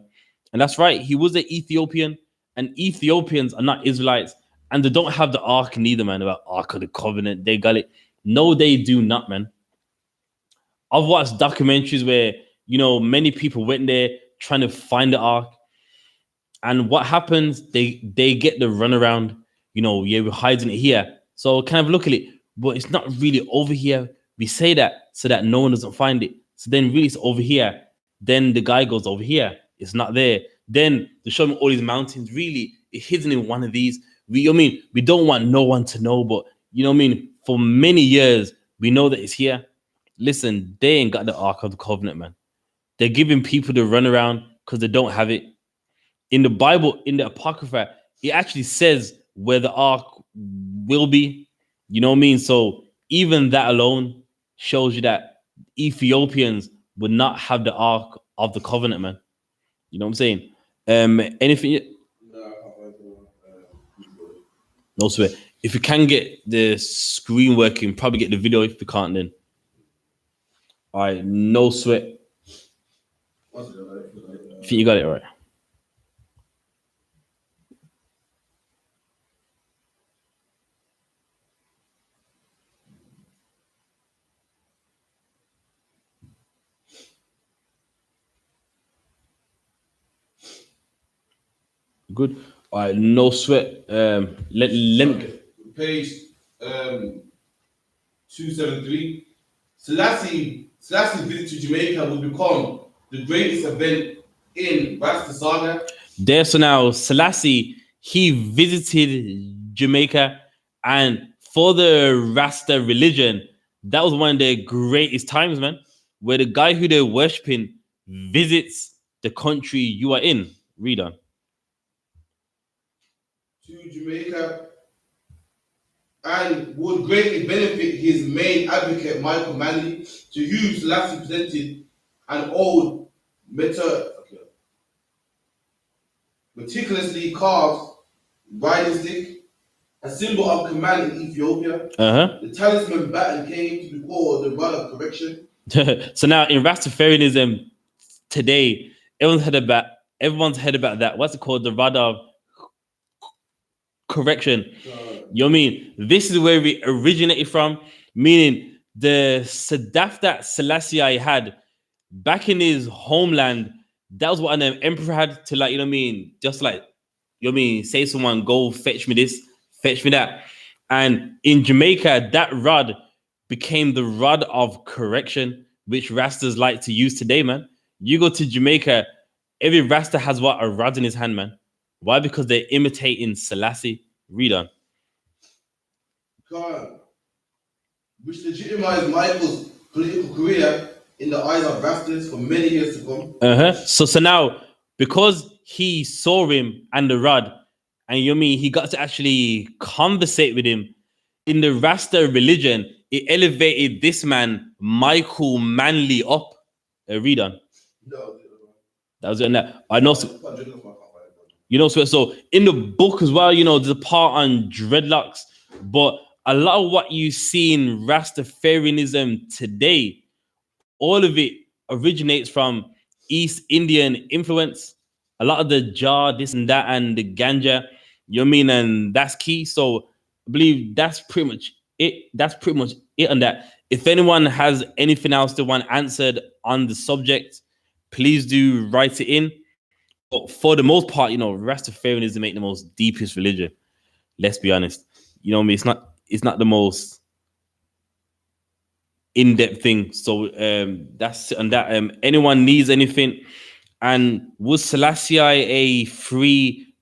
And that's right. He was an Ethiopian, and Ethiopians are not Israelites, and they don't have the Ark neither, man. About Ark of the Covenant, they got it. No, they do not, man. I've watched documentaries where you know many people went there trying to find the Ark, and what happens? They get the runaround. You know, yeah, we're hiding it here. So kind of look at it, but it's not really over here. We say that so that no one doesn't find it. So then really it's over here. Then the guy goes over here. It's not there. Then they show me all these mountains. Really, it's hidden in one of these. I mean, we don't want no one to know, but you know what I mean? For many years, we know that it's here. Listen, they ain't got the Ark of the Covenant, man. They're giving people the runaround because they don't have it. In the Bible, in the Apocrypha, it actually says where the Ark will be. You know what I mean? So even that alone shows you that Ethiopians would not have the Ark of the Covenant, man. You know what I'm saying? Anything? No sweat. If you can get the screen working, probably get the video. If you can't, then all right, no sweat. I think you got it right. Good. All right, no sweat. Let me. Page 273. Selassie visit to Jamaica will become the greatest event in Rasta saga. There, so now Selassie, he visited Jamaica, and for the Rasta religion, that was one of the greatest times, man, where the guy who they're worshipping visits the country you are in. Read on. To Jamaica and would greatly benefit his main advocate, Michael Manley, to whom Selassie presented an old meticulously carved riding stick, a symbol of command in Ethiopia. The talisman baton came to be called the rod of correction. So now in Rastafarianism today, everyone's heard about that. What's it called? The rod of correction. You know what I mean? This is where we originated from, meaning the Sadaf that Selassie had back in his homeland, that was what an emperor had to, like, you know what I mean? Just like, you know what I mean? Say someone, go fetch me this, fetch me that. And in Jamaica, that rod became the rod of correction, which Rastas like to use today, man. You go to Jamaica, every Rasta has what? A rod in his hand, man. Why? Because they're imitating Selassie. Read on. God, which legitimized Michael's political career in the eyes of Rastas for many years to come. So now, because he saw him and the rod, and you know what I mean, he got to actually conversate with him. In the Rasta religion, it elevated this man, Michael Manley, up. Read on. No. That was it. I know. You know, so in the book as well, you know, there's a part on dreadlocks, but a lot of what you see in Rastafarianism today, all of it originates from East Indian influence. A lot of the jar, this and that, and the ganja, you know what I mean? And that's key. So I believe that's pretty much it. That's pretty much it on that. If anyone has anything else they want answered on the subject, please do write it in. But for the most part, you know, Rastafarianism ain't the most deepest religion. Let's be honest. You know what I mean? It's not the most in-depth thing. So that's on that. Anyone needs anything, and was Selassie a free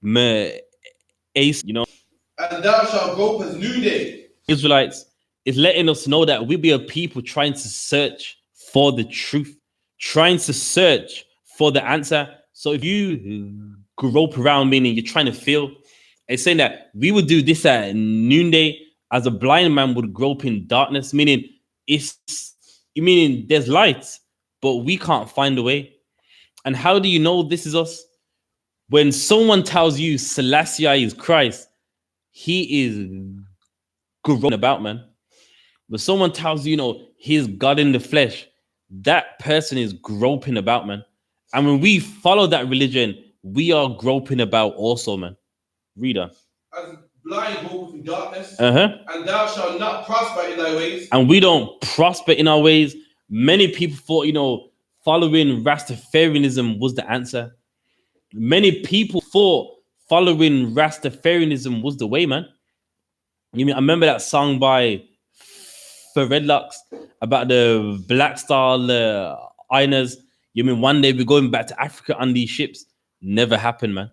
ace? You know, and thou shalt go as new day. Israelites is letting us know that we be a people trying to search for the truth, trying to search for the answer. So if you grope around, meaning you're trying to feel, it's saying that we would do this at noonday, as a blind man would grope in darkness, meaning there's light, but we can't find a way. And how do you know this is us? When someone tells you Selassie is Christ, he is grown about, man. When someone tells you, you know, he's God in the flesh, that person is groping about, man. And when we follow that religion, we are groping about also, man. Read on. As blind grope in darkness, and thou shalt not prosper in thy ways. And we don't prosper in our ways. Many people thought, you know, following Rastafarianism was the answer. Many people thought following Rastafarianism was the way, man. You mean I remember that song by Redlocks about the Black Star Inas. You mean one day we're going back to Africa on these ships? Never happened, man.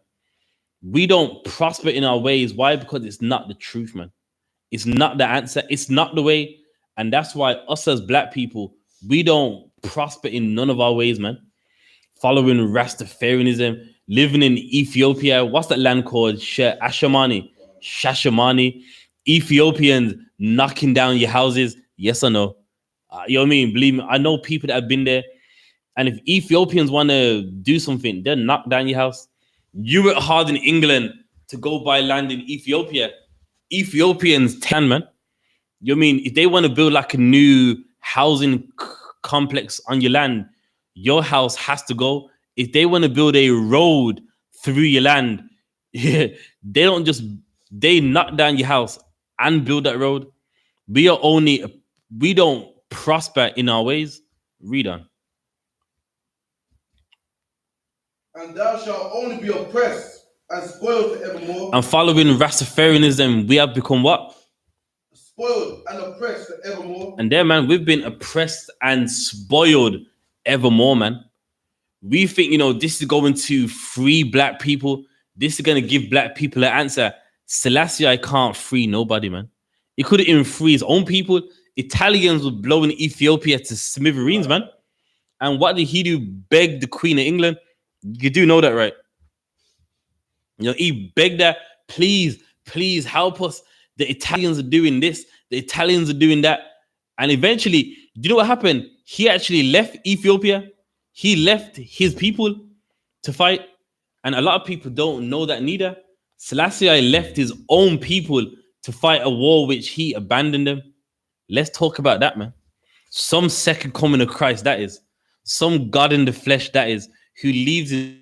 We don't prosper in our ways. Why? Because it's not the truth, man. It's not the answer. It's not the way. And that's why us as black people, we don't prosper in none of our ways, man. Following Rastafarianism, living in Ethiopia. What's that land called? Shashamani. Ethiopians knocking down your houses. Yes or no? You know what I mean? Believe me, I know people that have been there. And if Ethiopians want to do something, they'll knock down your house. You work hard in England to go buy land in Ethiopia. Ethiopians, man. You know what I mean? If they want to build like a new housing complex on your land, your house has to go. if they want to build a road through your land, they knock down your house and build that road. We don't prosper in our ways. Read on. And thou shalt only be oppressed and spoiled forevermore. And following Rastafarianism, we have become what? Spoiled and oppressed forevermore. And there, man, we've been oppressed and spoiled evermore, man. We think, this is going to free black people. This is going to give black people an answer. Selassie, I can't free nobody, man. He couldn't even free his own people. Italians were blowing Ethiopia to smithereens, man. And what did he do? Beg the Queen of England? You do know that, right? He begged her, please help us. The Italians are doing this. The Italians are doing that. And eventually, do you know what happened? He actually left Ethiopia. He left his people to fight. And a lot of people don't know that neither. Selassie left his own people to fight a war which he abandoned them. Let's talk about that, man. Some second coming of Christ, that is. Some God in the flesh, that is, who leaves his